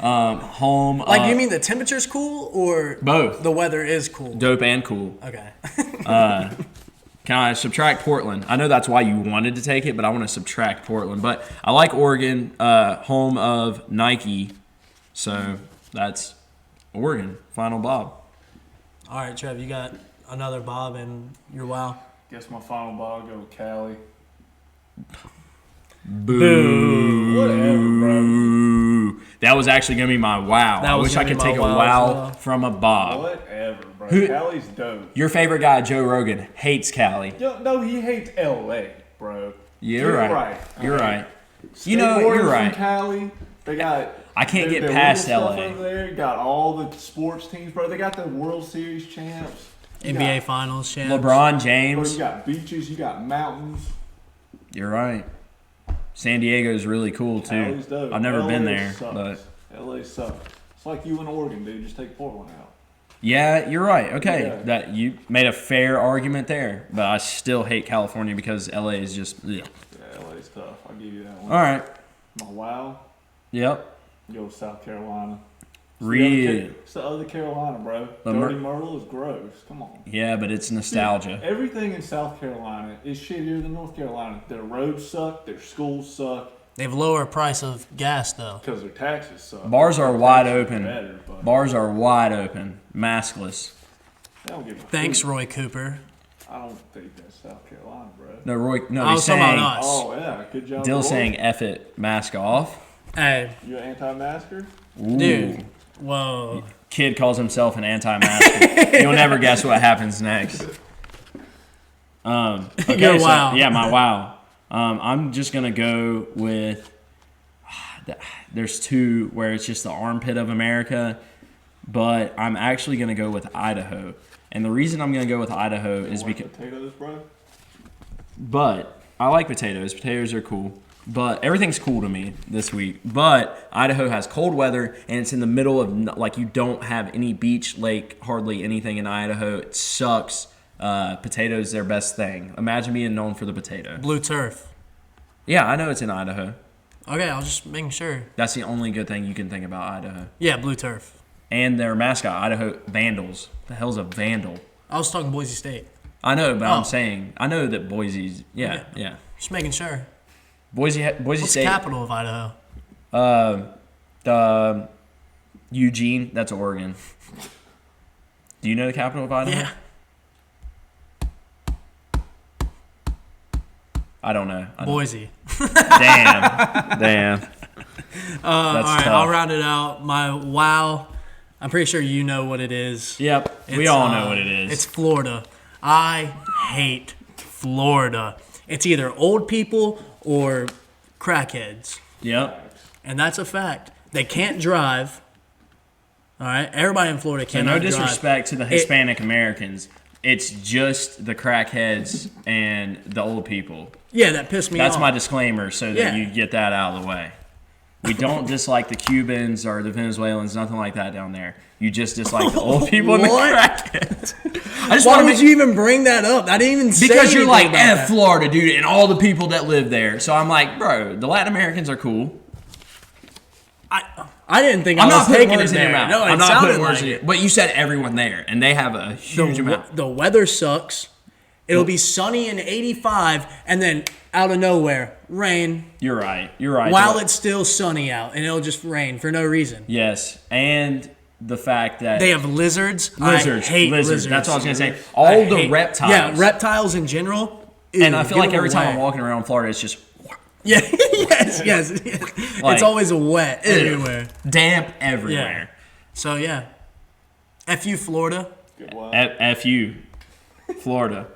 Speaker 2: Home.
Speaker 1: Like, you mean the temperature's cool or
Speaker 2: Both.
Speaker 1: the weather is cool?
Speaker 2: Dope and cool.
Speaker 1: Okay.
Speaker 2: Can I subtract Portland? I know that's why you wanted to take it, but I want to subtract Portland. But I like Oregon, home of Nike. So that's Oregon. Final Bob.
Speaker 1: All right, Trev, you got another Bob and your wow.
Speaker 3: Guess my final ball go with Cali.
Speaker 2: Boo.
Speaker 3: Whatever, bro.
Speaker 2: That was actually going to be my wow.
Speaker 1: That
Speaker 2: I
Speaker 1: was
Speaker 2: wish I
Speaker 1: gonna
Speaker 2: could
Speaker 1: be my
Speaker 2: take a
Speaker 1: wow as
Speaker 2: wow
Speaker 1: well.
Speaker 2: from a Bob.
Speaker 3: Whatever, bro.
Speaker 2: Who-
Speaker 3: Cali's dope.
Speaker 2: Your favorite guy, Joe Rogan, hates Cali.
Speaker 3: Yo, no, he hates LA, bro.
Speaker 2: You're right. You're right. You know,
Speaker 3: Skateboarders
Speaker 2: you're right.
Speaker 3: From Cali, they got.
Speaker 2: I can't get
Speaker 3: their
Speaker 2: past
Speaker 3: little stuff
Speaker 2: LA.
Speaker 3: Over there, got all the sports teams, bro. They got the World Series champs. You
Speaker 1: NBA
Speaker 3: got,
Speaker 1: Finals champs.
Speaker 2: LeBron
Speaker 3: bro,
Speaker 2: James.
Speaker 3: you got beaches, you got mountains.
Speaker 2: You're right. San Diego's really cool too.
Speaker 3: Cali's dope.
Speaker 2: I've never
Speaker 3: LA
Speaker 2: been there,
Speaker 3: sucks.
Speaker 2: but
Speaker 3: LA sucks. It's like you in Oregon, dude. Just take Portland out.
Speaker 2: yeah, you're right. Okay,
Speaker 3: Yeah.
Speaker 2: that you made a fair argument there, but I still hate California because LA is just. Ugh.
Speaker 3: Yeah, LA's tough. I'll give you that one.
Speaker 2: All right.
Speaker 3: My wow,
Speaker 2: Yep.
Speaker 3: go with South Carolina.
Speaker 2: Real.
Speaker 3: It's the other Carolina, bro.
Speaker 2: The
Speaker 3: Dirty Myrtle is gross. Come on.
Speaker 2: Yeah, but it's nostalgia.
Speaker 3: Everything in South Carolina is shittier than North Carolina. Their roads suck. Their schools suck.
Speaker 1: They have lower price of gas, though.
Speaker 3: Because their taxes suck.
Speaker 2: Bars are
Speaker 3: Their
Speaker 2: wide
Speaker 3: taxes are
Speaker 2: open.
Speaker 3: better, but
Speaker 2: Bars are wide open, maskless.
Speaker 3: they don't give a
Speaker 1: Thanks,
Speaker 3: hoot.
Speaker 1: Roy Cooper.
Speaker 3: I don't think that's South Carolina, bro.
Speaker 2: No, Roy. No,
Speaker 1: I
Speaker 2: he's
Speaker 1: was talking
Speaker 2: saying.
Speaker 1: about us.
Speaker 3: Oh, yeah. Good job.
Speaker 2: Dill's
Speaker 3: Roy.
Speaker 2: saying "F it, mask off."
Speaker 1: Hey,
Speaker 3: You an anti-masker?
Speaker 2: Ooh.
Speaker 1: dude. Whoa.
Speaker 2: Kid calls himself an anti-masker. You'll never guess what happens next. Okay,
Speaker 1: Your
Speaker 2: so,
Speaker 1: wow.
Speaker 2: yeah, my wow. I'm just gonna go with. There's two where it's just the armpit of America, but I'm actually gonna go with Idaho. And the reason I'm gonna go with Idaho is
Speaker 3: Want
Speaker 2: because.
Speaker 3: potatoes, bro?
Speaker 2: But I like potatoes. Potatoes are cool. But everything's cool to me this week. But Idaho has cold weather, and it's in the middle of, like, you don't have any beach, lake, hardly anything in Idaho. It sucks. Potatoes their best thing. Imagine being known for the potato.
Speaker 1: Blue turf.
Speaker 2: Yeah, I know it's in Idaho.
Speaker 1: Okay, I was just making sure.
Speaker 2: That's the only good thing you can think about Idaho.
Speaker 1: Yeah, blue turf.
Speaker 2: And their mascot, Idaho Vandals. The hell's a vandal?
Speaker 1: I was talking Boise State.
Speaker 2: I know, but
Speaker 1: Oh.
Speaker 2: I'm saying, I know that Boise's, yeah.
Speaker 1: Just making sure.
Speaker 2: Boise
Speaker 1: What's the
Speaker 2: State.
Speaker 1: capital of Idaho?
Speaker 2: Eugene, that's Oregon. Do you know the capital of Idaho?
Speaker 1: Yeah.
Speaker 2: I don't know.
Speaker 1: Boise.
Speaker 2: Damn.
Speaker 1: All right,
Speaker 2: tough.
Speaker 1: I'll round it out. My wow, I'm pretty sure you know what it is.
Speaker 2: Yep, we
Speaker 1: It's,
Speaker 2: all know what it is.
Speaker 1: It's Florida. I hate Florida. It's either old people or crackheads.
Speaker 2: Yep.
Speaker 1: And that's a fact. They can't drive. All right? Everybody in Florida
Speaker 2: So
Speaker 1: cannot
Speaker 2: no
Speaker 1: drive.
Speaker 2: disrespect to the Hispanic Americans. It's just the crackheads and the old people.
Speaker 1: Yeah, that pissed me off.
Speaker 2: That's my disclaimer so that
Speaker 1: Yeah.
Speaker 2: you get that out of the way. We don't dislike the Cubans or the Venezuelans, nothing like that down there. You just dislike the old people and the
Speaker 1: What?
Speaker 2: crackheads. I just
Speaker 1: Why
Speaker 2: want
Speaker 1: would
Speaker 2: to
Speaker 1: you even bring that up? I didn't even say
Speaker 2: because you're
Speaker 1: anything
Speaker 2: like,
Speaker 1: about
Speaker 2: F
Speaker 1: that.
Speaker 2: Florida, dude, and all the people that live there. So I'm like, bro, the Latin Americans are cool.
Speaker 1: I didn't think
Speaker 2: I'm
Speaker 1: I was
Speaker 2: not putting
Speaker 1: taking
Speaker 2: words
Speaker 1: it
Speaker 2: in your
Speaker 1: there.
Speaker 2: mouth.
Speaker 1: No, it
Speaker 2: I'm not
Speaker 1: sounded
Speaker 2: putting words
Speaker 1: like
Speaker 2: in
Speaker 1: it.
Speaker 2: your But you said everyone there, and they have a huge amount.
Speaker 1: The weather sucks. It'll be sunny and 85, and then out of nowhere, rain.
Speaker 2: You're right. You're right.
Speaker 1: While it's still sunny out, and it'll just rain for no reason.
Speaker 2: Yes, and the fact that
Speaker 1: They have lizards.
Speaker 2: lizards,
Speaker 1: I hate
Speaker 2: lizards.
Speaker 1: lizards.
Speaker 2: That's what I was gonna say.
Speaker 1: I
Speaker 2: All the
Speaker 1: hate-
Speaker 2: reptiles.
Speaker 1: Yeah, reptiles in general.
Speaker 2: And
Speaker 1: ew,
Speaker 2: I feel
Speaker 1: give
Speaker 2: like
Speaker 1: them
Speaker 2: every time I'm
Speaker 1: away.
Speaker 2: walking around Florida, it's just
Speaker 1: Yeah, yes.
Speaker 2: Like,
Speaker 1: it's always wet
Speaker 2: ew.
Speaker 1: everywhere.
Speaker 2: damp everywhere.
Speaker 1: So yeah, F you, Florida.
Speaker 3: Good one.
Speaker 2: F you, Florida.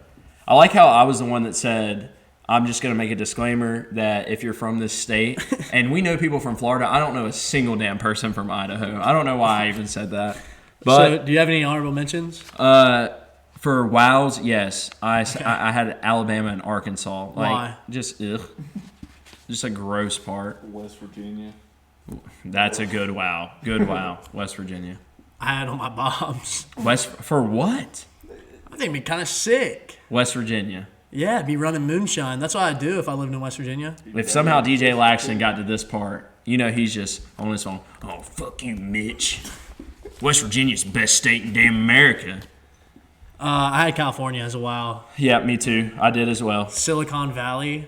Speaker 2: I like how I was the one that said, I'm just going to make a disclaimer that if you're from this state, and we know people from Florida, I don't know a single damn person from Idaho. I don't know why I even said that.
Speaker 1: So,
Speaker 2: But
Speaker 1: do you have any honorable mentions?
Speaker 2: for wows, yes. I had Alabama and Arkansas. Like,
Speaker 1: Why?
Speaker 2: Just, ugh. Just a gross part.
Speaker 3: West Virginia.
Speaker 2: That's a good wow. Good wow. West Virginia.
Speaker 1: I had on my bombs.
Speaker 2: For what?
Speaker 1: I think it'd be kind of sick.
Speaker 2: West Virginia.
Speaker 1: Yeah, be running moonshine. That's what I'd do if I lived in West Virginia.
Speaker 2: If somehow DJ Laxton got to this part, he's just on his phone. Oh, fuck you, Mitch. West Virginia's the best state in damn America.
Speaker 1: I had California as a wow.
Speaker 2: Yeah, me too. I did as well.
Speaker 1: Silicon Valley.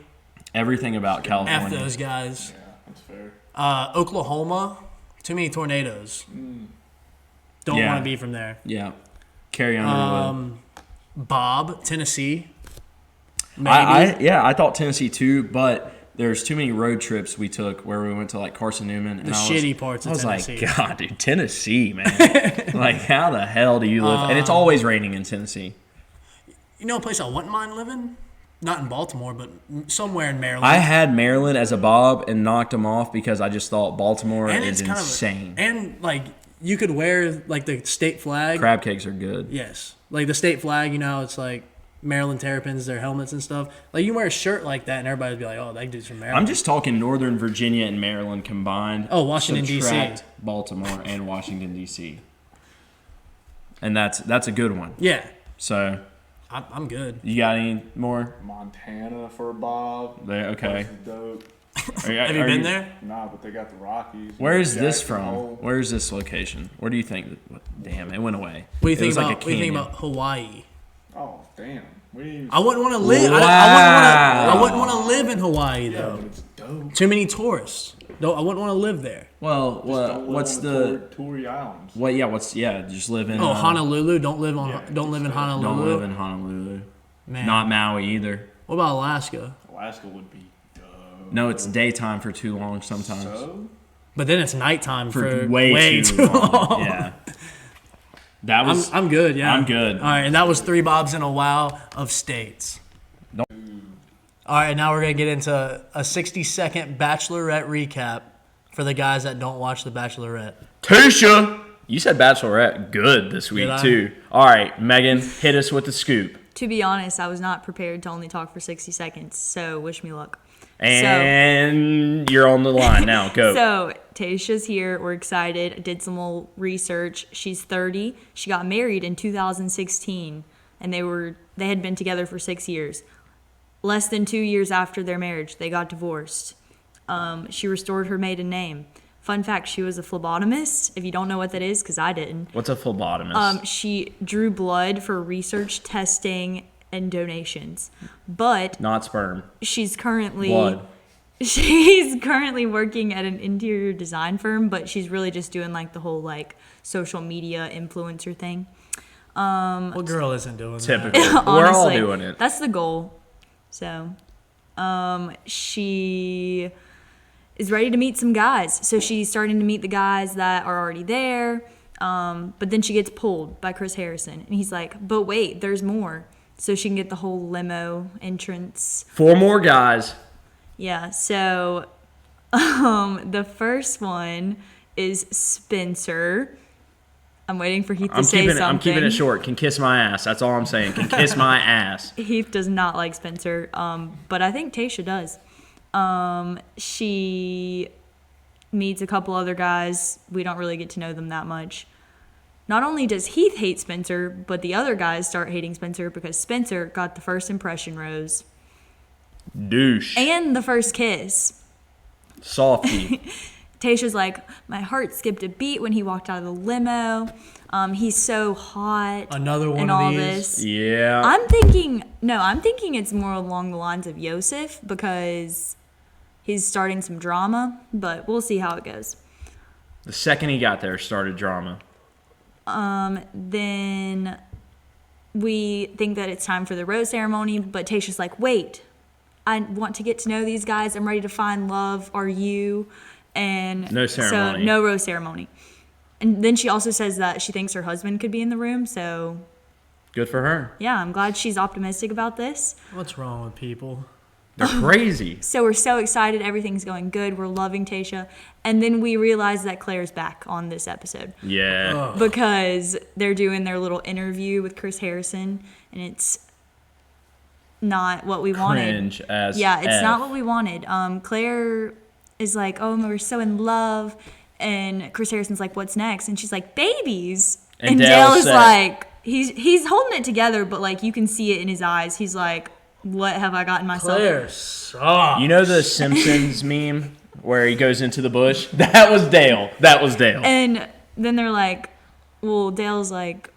Speaker 2: Everything about
Speaker 1: F
Speaker 2: California.
Speaker 1: those guys.
Speaker 3: Yeah, that's fair.
Speaker 1: Oklahoma. Too many tornadoes. Don't
Speaker 2: Yeah.
Speaker 1: want to be from there.
Speaker 2: Yeah. Carry Underwood.
Speaker 1: Bob, Tennessee. Maybe.
Speaker 2: I thought Tennessee too, but there's too many road trips we took where we went to like Carson Newman. And
Speaker 1: The shitty parts of Tennessee.
Speaker 2: I was like, God, dude, Tennessee, man. Like, how the hell do you live? And it's always raining in Tennessee.
Speaker 1: You know a place I wouldn't mind living? Not in Baltimore, but somewhere in Maryland.
Speaker 2: I had Maryland as a bob and knocked them off because I just thought Baltimore is
Speaker 1: it's
Speaker 2: insane.
Speaker 1: And like you could wear like the state flag.
Speaker 2: Crab cakes are good.
Speaker 1: Yes, like the state flag. It's like Maryland Terrapins, their helmets and stuff. Like you wear a shirt like that, and everybody'd be like, "Oh, that dude's from Maryland."
Speaker 2: I'm just talking Northern Virginia and Maryland combined.
Speaker 1: Oh, Washington, D.C.
Speaker 2: Subtract Baltimore and Washington D.C. And that's a good one.
Speaker 1: Yeah,
Speaker 2: So
Speaker 1: I'm good.
Speaker 2: you got any more?
Speaker 3: Montana for a Bob.
Speaker 2: There, okay.
Speaker 3: That's dope.
Speaker 1: Have you been there?
Speaker 3: Nah, but they got the Rockies.
Speaker 2: Where is this
Speaker 3: Jackson
Speaker 2: from?
Speaker 3: Hole.
Speaker 2: Where is this location? Where do you think? Damn, it went away.
Speaker 1: What do you
Speaker 2: It
Speaker 1: think
Speaker 2: was
Speaker 1: about?
Speaker 2: like a
Speaker 1: What do you think
Speaker 2: canyon.
Speaker 1: about Hawaii?
Speaker 3: Oh, damn. We didn't even
Speaker 1: I wouldn't want to live.
Speaker 2: Wow.
Speaker 1: I wouldn't want to live in Hawaii
Speaker 3: yeah,
Speaker 1: though.
Speaker 3: but it's dope.
Speaker 1: Too many tourists. No, I wouldn't want to live there.
Speaker 2: Well,
Speaker 3: Don't live
Speaker 2: what's
Speaker 3: on
Speaker 2: the
Speaker 3: Tory Islands?
Speaker 2: what? Yeah, just live in.
Speaker 1: Oh, Honolulu. Don't live
Speaker 3: Yeah,
Speaker 1: Don't live in
Speaker 3: just
Speaker 1: Honolulu.
Speaker 2: Don't live in Honolulu.
Speaker 1: Man.
Speaker 2: Not Maui either.
Speaker 1: What about Alaska?
Speaker 3: Alaska would be dope.
Speaker 2: No, it's daytime for too long sometimes.
Speaker 3: So?
Speaker 1: But then it's nighttime for
Speaker 2: way too long. Yeah. That was.
Speaker 1: I'm good. Yeah,
Speaker 2: I'm good.
Speaker 1: All right, and that was 3 bobs and a wow of states.
Speaker 2: Don't-
Speaker 1: All right, now we're gonna get into a 60-second Bachelorette recap for the guys that don't watch The Bachelorette.
Speaker 2: Tisha, you said Bachelorette good this week
Speaker 1: Did I?
Speaker 2: too. All right, Megan, hit us with the scoop.
Speaker 4: To be honest, I was not prepared to only talk for 60 seconds, so wish me luck.
Speaker 2: And you're on the line now. Go.
Speaker 4: So, Tasha's here. We're excited. I did some little research. She's 30. She got married in 2016, and they had been together for 6 years. Less than 2 years after their marriage, they got divorced. She restored her maiden name. Fun fact, she was a phlebotomist, if you don't know what that is, because I didn't.
Speaker 2: What's a phlebotomist?
Speaker 4: She drew blood for research, testing, and donations. But
Speaker 2: Not sperm.
Speaker 4: she's currently
Speaker 2: Blood.
Speaker 4: she's currently working at an interior design firm, but she's really just doing like the whole like social media influencer thing.
Speaker 1: What girl isn't doing
Speaker 2: Typical.
Speaker 1: that?
Speaker 2: We're all
Speaker 4: Honestly,
Speaker 2: doing it.
Speaker 4: That's the goal. So She is ready to meet some guys. So she's starting to meet the guys that are already there. But then she gets pulled by Chris Harrison. And he's like, but wait, there's more. So she can get the whole limo entrance.
Speaker 2: 4 more guys.
Speaker 4: Yeah, so the first one is Spencer. I'm waiting for Heath to say something.
Speaker 2: I'm keeping it short. Can kiss my ass. That's all I'm saying. Can kiss my ass.
Speaker 4: Heath does not like Spencer, but I think Tasha does. She meets a couple other guys. We don't really get to know them that much. Not only does Heath hate Spencer, but the other guys start hating Spencer because Spencer got the first impression rose.
Speaker 2: Douche.
Speaker 4: And the first kiss.
Speaker 2: Softy.
Speaker 4: Tasha's like, my heart skipped a beat when he walked out of the limo. He's so hot.
Speaker 1: Another one
Speaker 4: and
Speaker 1: of
Speaker 4: all
Speaker 1: these.
Speaker 4: this.
Speaker 2: Yeah.
Speaker 4: I'm thinking it's more along the lines of Yosef because he's starting some drama, but we'll see how it goes.
Speaker 2: The second he got there, started drama.
Speaker 4: Then we think that it's time for the rose ceremony, but Tasha's like, wait, I want to get to know these guys. I'm ready to find love. Are you? And
Speaker 2: No ceremony.
Speaker 4: So no rose ceremony. And then she also says that she thinks her husband could be in the room. So
Speaker 2: Good for her.
Speaker 4: yeah, I'm glad she's optimistic about this.
Speaker 1: What's wrong with people?
Speaker 2: They're crazy.
Speaker 4: So we're so excited. Everything's going good. We're loving Tasha. And then we realize that Claire's back on this episode
Speaker 2: Yeah.
Speaker 4: because they're doing their little interview with Chris Harrison, and it's not what we wanted.
Speaker 2: Cringe as
Speaker 4: Yeah, it's
Speaker 2: F.
Speaker 4: not what we wanted. Claire is like, oh, we're so in love. And Chris Harrison's like, what's next? And she's like, babies.
Speaker 2: And
Speaker 4: Dale
Speaker 2: Dale
Speaker 4: is
Speaker 2: said-
Speaker 4: like, he's holding it together, but like you can see it in his eyes. He's like, what have I gotten myself?
Speaker 1: Claire sucks.
Speaker 2: You know the Simpsons meme where he goes into the bush? That was Dale. That was Dale.
Speaker 4: And then they're like, well, Dale's like,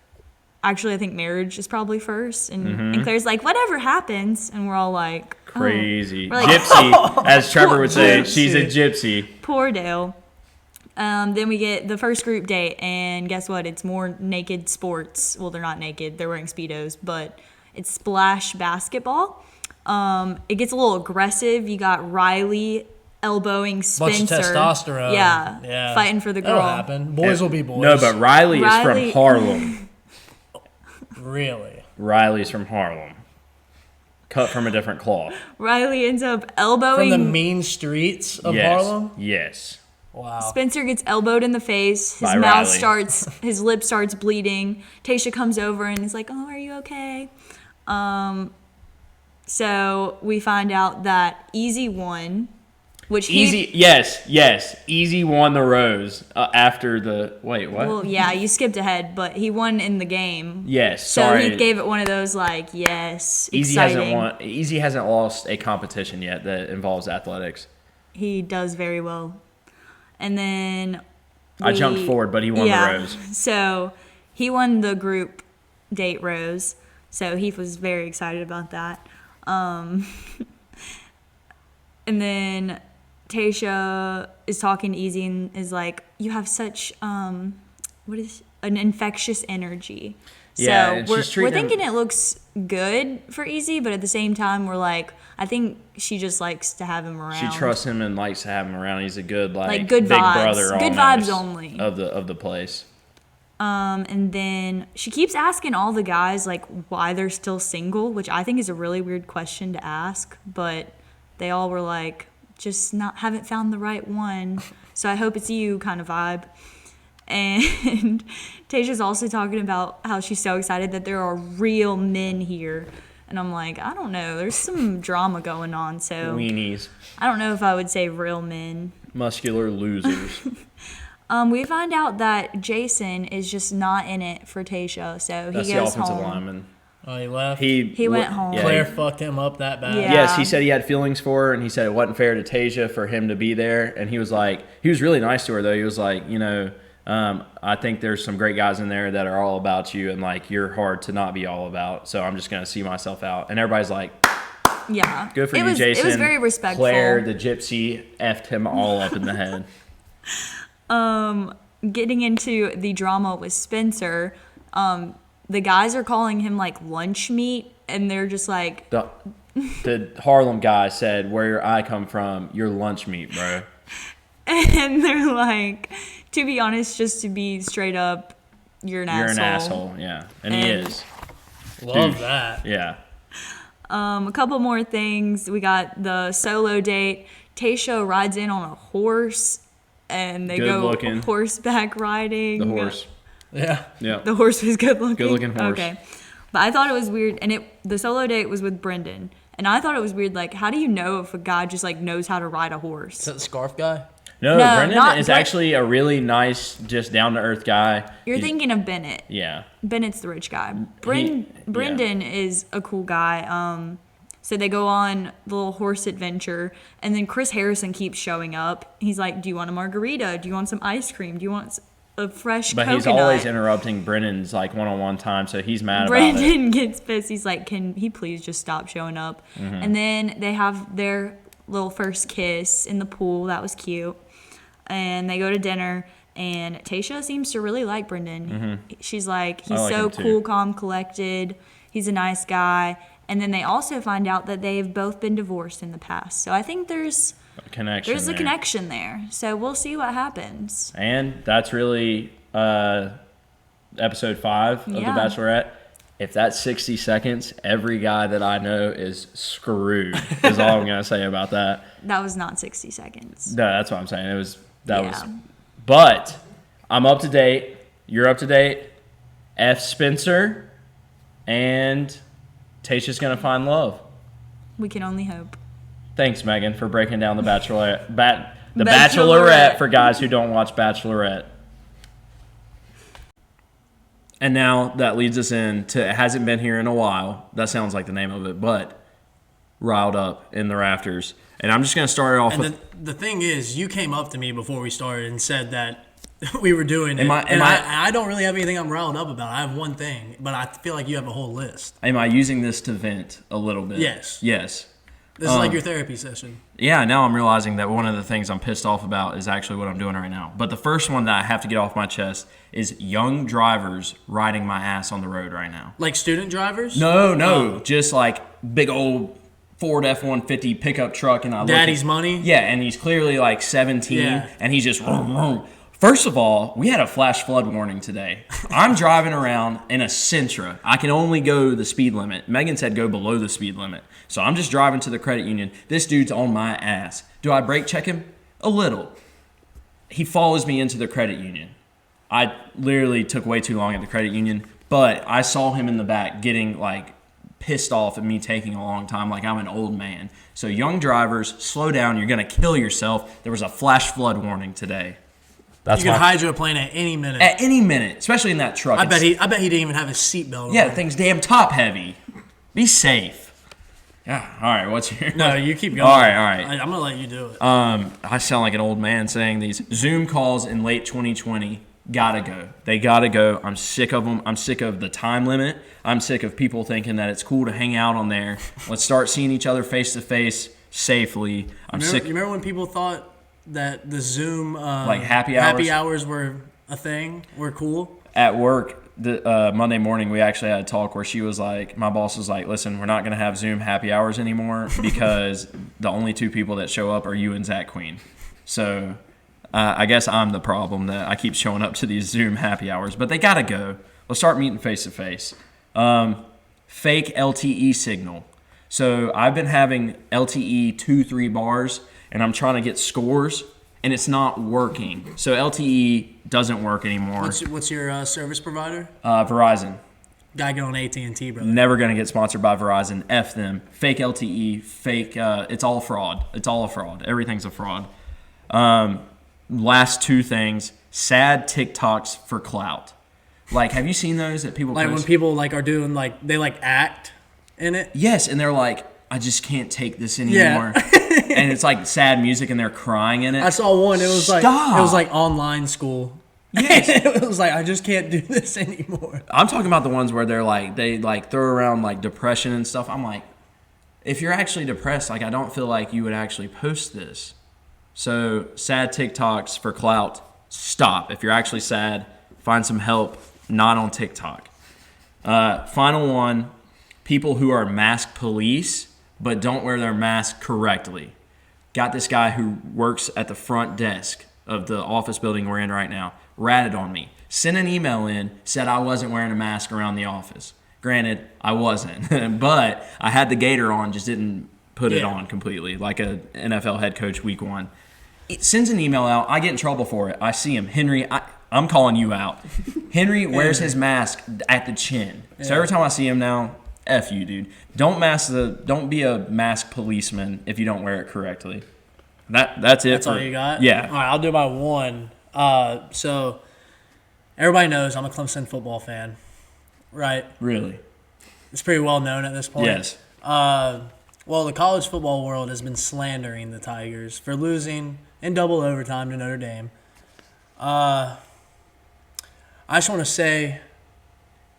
Speaker 4: actually, I think marriage is probably first. And Claire's like, whatever happens. And we're all like, oh.
Speaker 2: Crazy.
Speaker 4: We're like,
Speaker 2: Gypsy, as Trevor would say,
Speaker 1: Gypsy.
Speaker 2: she's a gypsy.
Speaker 4: Poor Dale. Then we get the first group date, and guess what? It's more naked sports. Well, they're not naked. They're wearing Speedos, but it's splash basketball. It gets a little aggressive. You got Riley elbowing
Speaker 1: Bunch
Speaker 4: Spencer.
Speaker 1: of testosterone.
Speaker 4: Yeah, fighting for the girl.
Speaker 1: That'll happen. Boys will be boys.
Speaker 2: No, but Riley is
Speaker 4: Riley-
Speaker 2: from Harlem.
Speaker 1: Really?
Speaker 2: Riley's from Harlem. Cut from a different cloth.
Speaker 4: Riley ends up
Speaker 1: From
Speaker 4: elbowing.
Speaker 1: the mean streets of
Speaker 2: Yes.
Speaker 1: Harlem?
Speaker 2: Yes.
Speaker 1: Wow.
Speaker 4: Spencer gets elbowed in the face. His
Speaker 2: By
Speaker 4: mouth
Speaker 2: Riley.
Speaker 4: starts, his lip starts bleeding. Tasha comes over and is like, "Oh, are you okay?" So we find out that Easy won, which
Speaker 2: Easy, yes. Easy won the rose after the. Wait, what?
Speaker 4: Well, yeah, you skipped ahead, but he won in the game.
Speaker 2: Yes,
Speaker 4: So
Speaker 2: sorry.
Speaker 4: he gave it one of those like, yes,
Speaker 2: Easy
Speaker 4: exciting.
Speaker 2: Easy hasn't lost a competition yet that involves athletics.
Speaker 4: He does very well. And then
Speaker 2: I jumped forward, but he won the rose.
Speaker 4: So he won the group date rose. So he was very excited about that. And then Tasha is talking to Easy and is like, "You have such an infectious energy."
Speaker 2: Yeah,
Speaker 4: so
Speaker 2: and
Speaker 4: we're
Speaker 2: she's treating him-
Speaker 4: thinking it looks good for Easy, but at the same time, we're like, I think she just likes to have him around.
Speaker 2: She trusts him and likes to have him around. He's a good
Speaker 4: Like, good
Speaker 2: big
Speaker 4: vibes.
Speaker 2: brother,
Speaker 4: Good
Speaker 2: almost,
Speaker 4: vibes only.
Speaker 2: of the place.
Speaker 4: And then she keeps asking all the guys like why they're still single, which I think is a really weird question to ask, but they all were like, just haven't found the right one. So I hope it's you kind of vibe. And Tasha's also talking about how she's so excited that there are real men here. And I'm like, I don't know. There's some drama going on. So
Speaker 2: Weenies.
Speaker 4: I don't know if I would say real men.
Speaker 2: Muscular losers.
Speaker 4: We find out that Jason is just not in it for Tasha, so
Speaker 2: That's
Speaker 4: he
Speaker 2: the
Speaker 4: goes
Speaker 2: offensive
Speaker 4: home.
Speaker 2: lineman.
Speaker 1: Oh, he left?
Speaker 4: He went home.
Speaker 2: Yeah,
Speaker 1: Claire fucked him up that bad.
Speaker 4: Yeah.
Speaker 2: Yes, he said he had feelings for her, and he said it wasn't fair to Tasia for him to be there. And he was really nice to her, though. He was like, I think there's some great guys in there that are all about you, and like you're hard to not be all about. So I'm just gonna see myself out. And everybody's like,
Speaker 4: Yeah.
Speaker 2: good for
Speaker 4: it
Speaker 2: you,
Speaker 4: was,
Speaker 2: Jason.
Speaker 4: It was very respectful.
Speaker 2: Claire, the gypsy, effed him all up in the head.
Speaker 4: Getting into the drama with Spencer, the guys are calling him like lunch meat, and they're just like,
Speaker 2: The Harlem guy said, "Where I come from, your lunch meat, bro."
Speaker 4: and they're like, to be honest, just to be straight up, you're an asshole.
Speaker 2: You're an asshole, yeah, and he is.
Speaker 1: Love
Speaker 2: Dude.
Speaker 1: that.
Speaker 2: Yeah.
Speaker 4: A couple more things. We got the solo date. Tasha rides in on a horse, and they
Speaker 2: Good
Speaker 4: go
Speaker 2: looking.
Speaker 4: horseback riding.
Speaker 2: The horse.
Speaker 1: Yeah.
Speaker 2: Yeah.
Speaker 4: The horse was good looking.
Speaker 2: Good looking horse.
Speaker 4: Okay, but I thought it was weird, and the solo date was with Brendan, and I thought it was weird. Like, how do you know if a guy just like knows how to ride a
Speaker 1: Is
Speaker 4: horse?
Speaker 1: that the scarf guy?
Speaker 2: No,
Speaker 4: No,
Speaker 2: Brendan
Speaker 4: not
Speaker 2: is
Speaker 4: Brent-
Speaker 2: actually a really nice, just down to earth guy.
Speaker 4: You're
Speaker 2: He's-
Speaker 4: thinking of Bennett.
Speaker 2: Yeah.
Speaker 4: Bennett's the rich guy.
Speaker 2: yeah.
Speaker 4: Brendan is a cool guy. So they go on the little horse adventure, and then Chris Harrison keeps showing up. He's like, "Do you want a margarita? Do you want some ice cream? Do you want a fresh
Speaker 2: But
Speaker 4: coconut?"
Speaker 2: he's always interrupting Brendan's like one-on-one time, so he's mad about it.
Speaker 4: Brandon gets pissed. He's like, "Can he please just stop showing up?"
Speaker 2: Mm-hmm.
Speaker 4: And then they have their little first kiss in the pool. That was cute. And they go to dinner, and Tasha seems to really like Brendan. She's like, he's
Speaker 2: like
Speaker 4: so
Speaker 2: him too.
Speaker 4: cool, calm, collected. He's a nice guy. And then they also find out that they've both been divorced in the past. So I think there's
Speaker 2: Connection.
Speaker 4: a
Speaker 2: there.
Speaker 4: connection there. So we'll see what happens.
Speaker 2: And that's really episode 5 of
Speaker 4: Yeah.
Speaker 2: The Bachelorette. If that's 60 seconds, every guy that I know is screwed. Is all I'm gonna say about that.
Speaker 4: That was not 60 seconds.
Speaker 2: No, that's what I'm saying. It was that
Speaker 4: Yeah.
Speaker 2: was. But I'm up to date. You're up to date. F. Spencer, and Tasha's gonna find love.
Speaker 4: We can only hope.
Speaker 2: Thanks, Megan, for breaking down the Bachelorette. The
Speaker 4: Bachelorette.
Speaker 2: Bachelorette for guys who don't watch Bachelorette. And now that leads us into it hasn't been here in a while. That sounds like the name of it, but Riled Up in the Rafters. And I'm just gonna start it off
Speaker 1: And
Speaker 2: with.
Speaker 1: the thing is, you came up to me before we started and said that we were doing it.
Speaker 2: Am I-
Speaker 1: I don't really have anything I'm riled up about. I have one thing, but I feel like you have a whole list.
Speaker 2: Am I using this to vent a little bit?
Speaker 1: Yes.
Speaker 2: Yes.
Speaker 1: This is like your therapy session.
Speaker 2: Yeah, now I'm realizing that one of the things I'm pissed off about is actually what I'm doing right now. But the first one that I have to get off my chest is young drivers riding my ass on the road right now.
Speaker 1: Like student drivers?
Speaker 2: No, just like big old Ford F-150 pickup truck, and I look
Speaker 1: Daddy's
Speaker 2: at-
Speaker 1: money?
Speaker 2: Yeah, and he's clearly like 17,
Speaker 1: Yeah.
Speaker 2: and he's just. Vroom, vroom. First of all, we had a flash flood warning today. I'm driving around in a Sentra. I can only go the speed limit. Megan said go below the speed limit. So I'm just driving to the credit union. This dude's on my ass. Do I brake check him? A little. He follows me into the credit union. I literally took way too long at the credit union, but I saw him in the back getting like pissed off at me taking a long time like I'm an old man. So young drivers, slow down. You're going to kill yourself. There was a flash flood warning today.
Speaker 1: You could hydroplane at any minute.
Speaker 2: At any minute, especially in that truck.
Speaker 1: I bet he didn't even have his seatbelt on.
Speaker 2: Yeah, the thing's damn top heavy. Be safe. Yeah. All right. What's your?
Speaker 1: No, you keep going.
Speaker 2: All right.
Speaker 1: I'm gonna let you do it.
Speaker 2: I sound like an old man saying these Zoom calls in late 2020. Gotta go. They gotta go. I'm sick of them. I'm sick of the time limit. I'm sick of people thinking that it's cool to hang out on there. Let's start seeing each other face to face safely. I'm sick.
Speaker 1: You remember when people thought that the Zoom
Speaker 2: Like happy
Speaker 1: hours were a thing, were cool?
Speaker 2: At work, the Monday morning, we actually had a talk where she was like, my boss was like, listen, we're not going to have Zoom happy hours anymore because the only two people that show up are you and Zach Queen. So I guess I'm the problem that I keep showing up to these Zoom happy hours, but they got to go. Let's start meeting face to face. Fake LTE signal. So I've been having LTE 2-3 bars, and I'm trying to get scores, and it's not working. So LTE doesn't work anymore.
Speaker 1: What's your service provider?
Speaker 2: Verizon.
Speaker 1: Gotta get on AT&T, brother.
Speaker 2: Never going to get sponsored by Verizon. F them. Fake LTE, fake, it's all fraud. It's all a fraud. Everything's a fraud. Last two things, sad TikToks for clout. Like, have you seen those that people
Speaker 1: Like
Speaker 2: post?
Speaker 1: when people like are doing like they like act in it.
Speaker 2: Yes, and they're like, I just can't take this anymore. And it's like sad music and they're crying in it.
Speaker 1: I saw one. It was
Speaker 2: Stop.
Speaker 1: like online school.
Speaker 2: Yes.
Speaker 1: It was like I just can't do this anymore.
Speaker 2: I'm talking about the ones where they're like, they like throw around like depression and stuff. I'm like, if you're actually depressed, like I don't feel like you would actually post this. So sad TikToks for clout, stop. If you're actually sad, find some help, not on TikTok. Final one, people who are mask police but don't wear their mask correctly. Got this guy who works at the front desk of the office building we're in right now, ratted on me, sent an email in, said I wasn't wearing a mask around the office. Granted, I wasn't, but I had the gaiter on, just didn't put it on completely, like a NFL head coach week 1. It sends an email out. I get in trouble for it. I see him. Henry, I'm calling you out. Henry wears his mask at the chin. So every time I see him now, F you, dude. Don't be a mask policeman if you don't wear it correctly. That's it.
Speaker 5: That's all you got?
Speaker 2: Yeah.
Speaker 5: All right, I'll do my one. So everybody knows I'm a Clemson football fan, right?
Speaker 2: Really?
Speaker 5: It's pretty well known at this point.
Speaker 2: Yes.
Speaker 5: Well, the college football world has been slandering the Tigers for losing in double overtime to Notre Dame. I just want to say,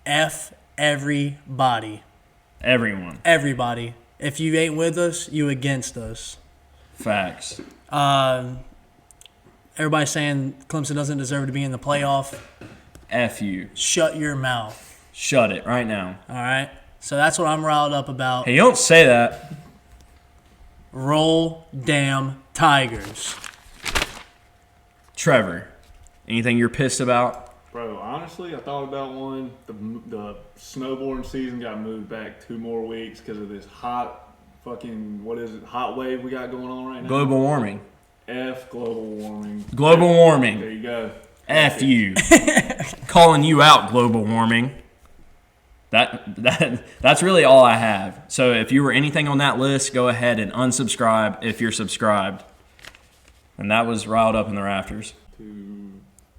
Speaker 5: F everybody.
Speaker 2: Everyone.
Speaker 5: Everybody. If you ain't with us, you against us.
Speaker 2: Facts.
Speaker 5: Everybody's saying Clemson doesn't deserve to be in the playoff.
Speaker 2: F you.
Speaker 5: Shut your mouth.
Speaker 2: Shut it right now.
Speaker 5: All right? So that's what I'm riled up about.
Speaker 2: Hey, you don't say that.
Speaker 5: Roll damn Tigers.
Speaker 2: Trevor, anything you're pissed about?
Speaker 3: Bro, honestly, I thought about one. The snowboarding season got moved back 2 more weeks because of this hot wave we got going on right now.
Speaker 2: Global warming.
Speaker 3: F global warming.
Speaker 2: Global warming.
Speaker 3: There you go.
Speaker 2: F you. Calling you out, global warming. That's really all I have. So if you were anything on that list, go ahead and unsubscribe if you're subscribed. And that was Riled Up in the Rafters.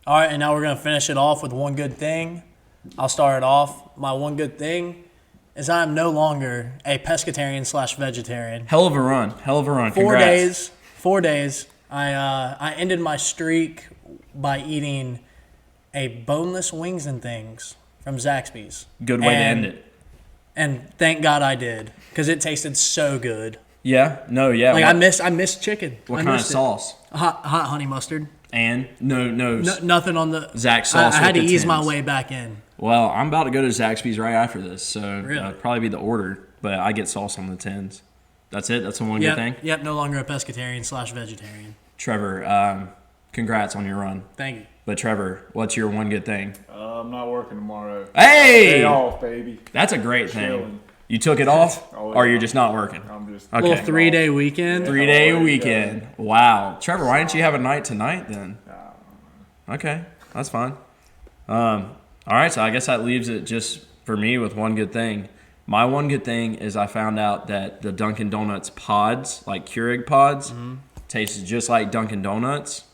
Speaker 5: All right, and now we're going to finish it off with one good thing. I'll start it off. My one good thing is I'm no longer a pescatarian/vegetarian.
Speaker 2: Hell of a run. Congrats.
Speaker 5: 4 days. I ended my streak by eating a boneless wings and things from Zaxby's.
Speaker 2: Good way to end it.
Speaker 5: And thank God I did, because it tasted so good.
Speaker 2: Yeah? No, yeah.
Speaker 5: Like I missed chicken.
Speaker 2: What kind of sauce?
Speaker 5: Hot honey mustard.
Speaker 2: And no
Speaker 5: Nothing on the
Speaker 2: Zach sauce.
Speaker 5: I had to
Speaker 2: with the
Speaker 5: ease my
Speaker 2: tins.
Speaker 5: way back in.
Speaker 2: Well, I'm about to go to Zaxby's right after this, so
Speaker 5: Really?
Speaker 2: that'll probably be the order. But I get sauce on the tins. That's it? That's the one good thing?
Speaker 5: Yep, no longer a pescatarian/vegetarian.
Speaker 2: Trevor, congrats on your run.
Speaker 5: Thank you.
Speaker 2: But Trevor, what's your one good thing?
Speaker 3: I'm not working tomorrow.
Speaker 2: Hey!
Speaker 3: Day off, baby.
Speaker 2: That's a great thing.
Speaker 3: Chilling.
Speaker 2: You took it off,
Speaker 3: Oh,
Speaker 2: or
Speaker 3: yeah.
Speaker 2: you're just not working?
Speaker 3: I'm just
Speaker 2: Okay.
Speaker 5: Little 3-day weekend.
Speaker 2: 3-day
Speaker 3: Oh, yeah.
Speaker 2: weekend. Wow. Trevor, why didn't you have a night tonight then? Okay, that's fine. All right, so I guess that leaves it just for me with one good thing. My one good thing is I found out that the Dunkin' Donuts pods, like Keurig pods, tastes just like Dunkin' Donuts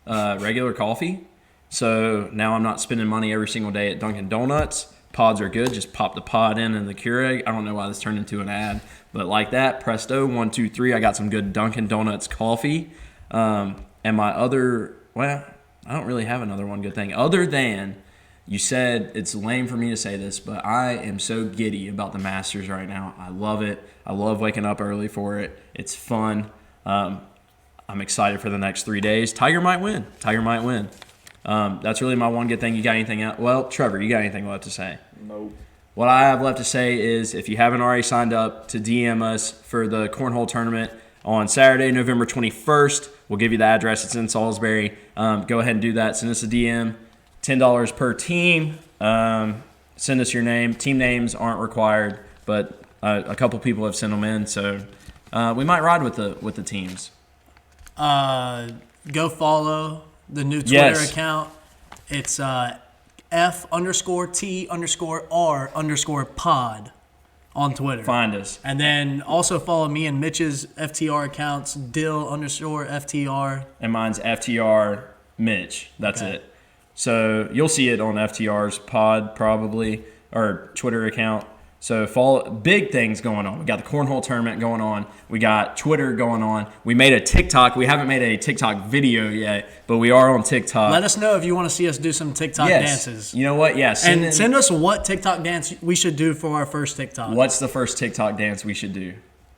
Speaker 2: regular coffee. So now I'm not spending money every single day at Dunkin' Donuts. Pods are good. Just pop the pod in the Keurig. I don't know why this turned into an ad, but like that, presto, 1, 2, 3. I got some good Dunkin' Donuts coffee. And my other, well, I don't really have another one good thing other than you said it's lame for me to say this, but I am so giddy about the Masters right now. I love it. I love waking up early for it. It's fun. I'm excited for the next 3 days. Tiger might win. That's really my one good thing. You got anything else? Well, Trevor, you got anything left to say?
Speaker 3: Nope.
Speaker 2: What I have left to say is if you haven't already signed up to DM us for the Cornhole Tournament on Saturday, November 21st, we'll give you the address. It's in Salisbury. Go ahead and do that. Send us a DM. $10 per team. Send us your name. Team names aren't required, but a couple people have sent them in, so we might ride with the teams.
Speaker 5: Go follow the new Twitter
Speaker 2: Yes.
Speaker 5: account. It's F_T_R_pod on Twitter.
Speaker 2: Find us.
Speaker 5: And then also follow me and Mitch's FTR accounts, Dill_FTR.
Speaker 2: And mine's FTR Mitch. That's
Speaker 5: Okay.
Speaker 2: it. So you'll see it on FTR's pod probably, or Twitter account. So follow, big things going on. We got the Cornhole Tournament going on. We got Twitter going on. We made a TikTok. We haven't made a TikTok video yet, but we are on TikTok.
Speaker 5: Let us know if you want to see us do some TikTok dances.
Speaker 2: You know what? Yeah.
Speaker 5: Send us what TikTok dance we should do for our first TikTok.
Speaker 2: What's the first TikTok dance we should do?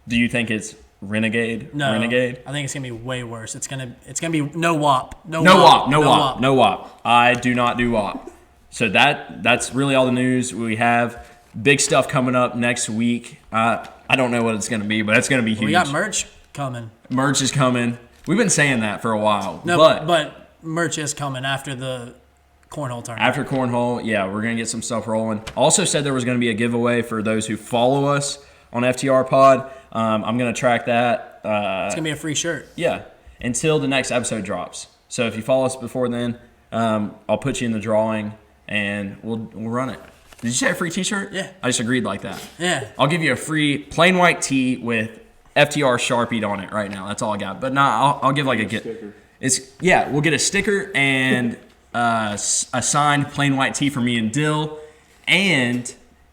Speaker 2: Do you think it's Renegade?
Speaker 5: No,
Speaker 2: Renegade?
Speaker 5: I think it's gonna be way worse. It's gonna be no WAP.
Speaker 2: No WAP. I do not do WAP. So that's really all the news we have. Big stuff coming up next week. I don't know what it's going to be, but it's going to be huge.
Speaker 5: We got merch coming.
Speaker 2: Merch is coming. We've been saying that for a while.
Speaker 5: No, but merch is coming after the cornhole tournament.
Speaker 2: After cornhole, yeah, we're going to get some stuff rolling. Also said there was going to be a giveaway for those who follow us on FTR Pod. I'm going to track that.
Speaker 5: It's going to be a free shirt.
Speaker 2: Yeah, until the next episode drops. So if you follow us before then, I'll put you in the drawing, and we'll run it. Did you say a free T-shirt?
Speaker 5: Yeah.
Speaker 2: I just agreed like that.
Speaker 5: Yeah.
Speaker 2: I'll give you a free plain white tee with FTR Sharpied on it right now. That's all I got. But I'll give like a
Speaker 3: sticker.
Speaker 2: We'll get a sticker and a signed plain white tee for me and Dill, and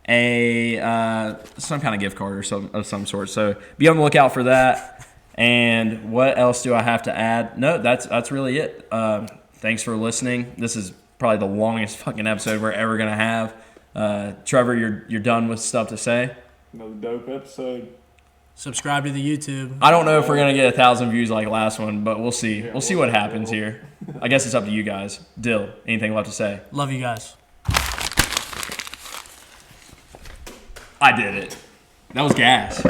Speaker 2: some kind of gift card of some sort. So be on the lookout for that. And what else do I have to add? No, that's really it. Thanks for listening. This is probably the longest fucking episode we're ever gonna have. Trevor, you're done with stuff to say?
Speaker 3: Another dope episode.
Speaker 5: Subscribe to the YouTube.
Speaker 2: I don't know if we're gonna get 1,000 views like last one, but we'll see.
Speaker 3: Yeah,
Speaker 2: we'll see what happens here. I guess it's up to you guys. Dill, anything left to say?
Speaker 5: Love you guys.
Speaker 2: I did it. That was gas.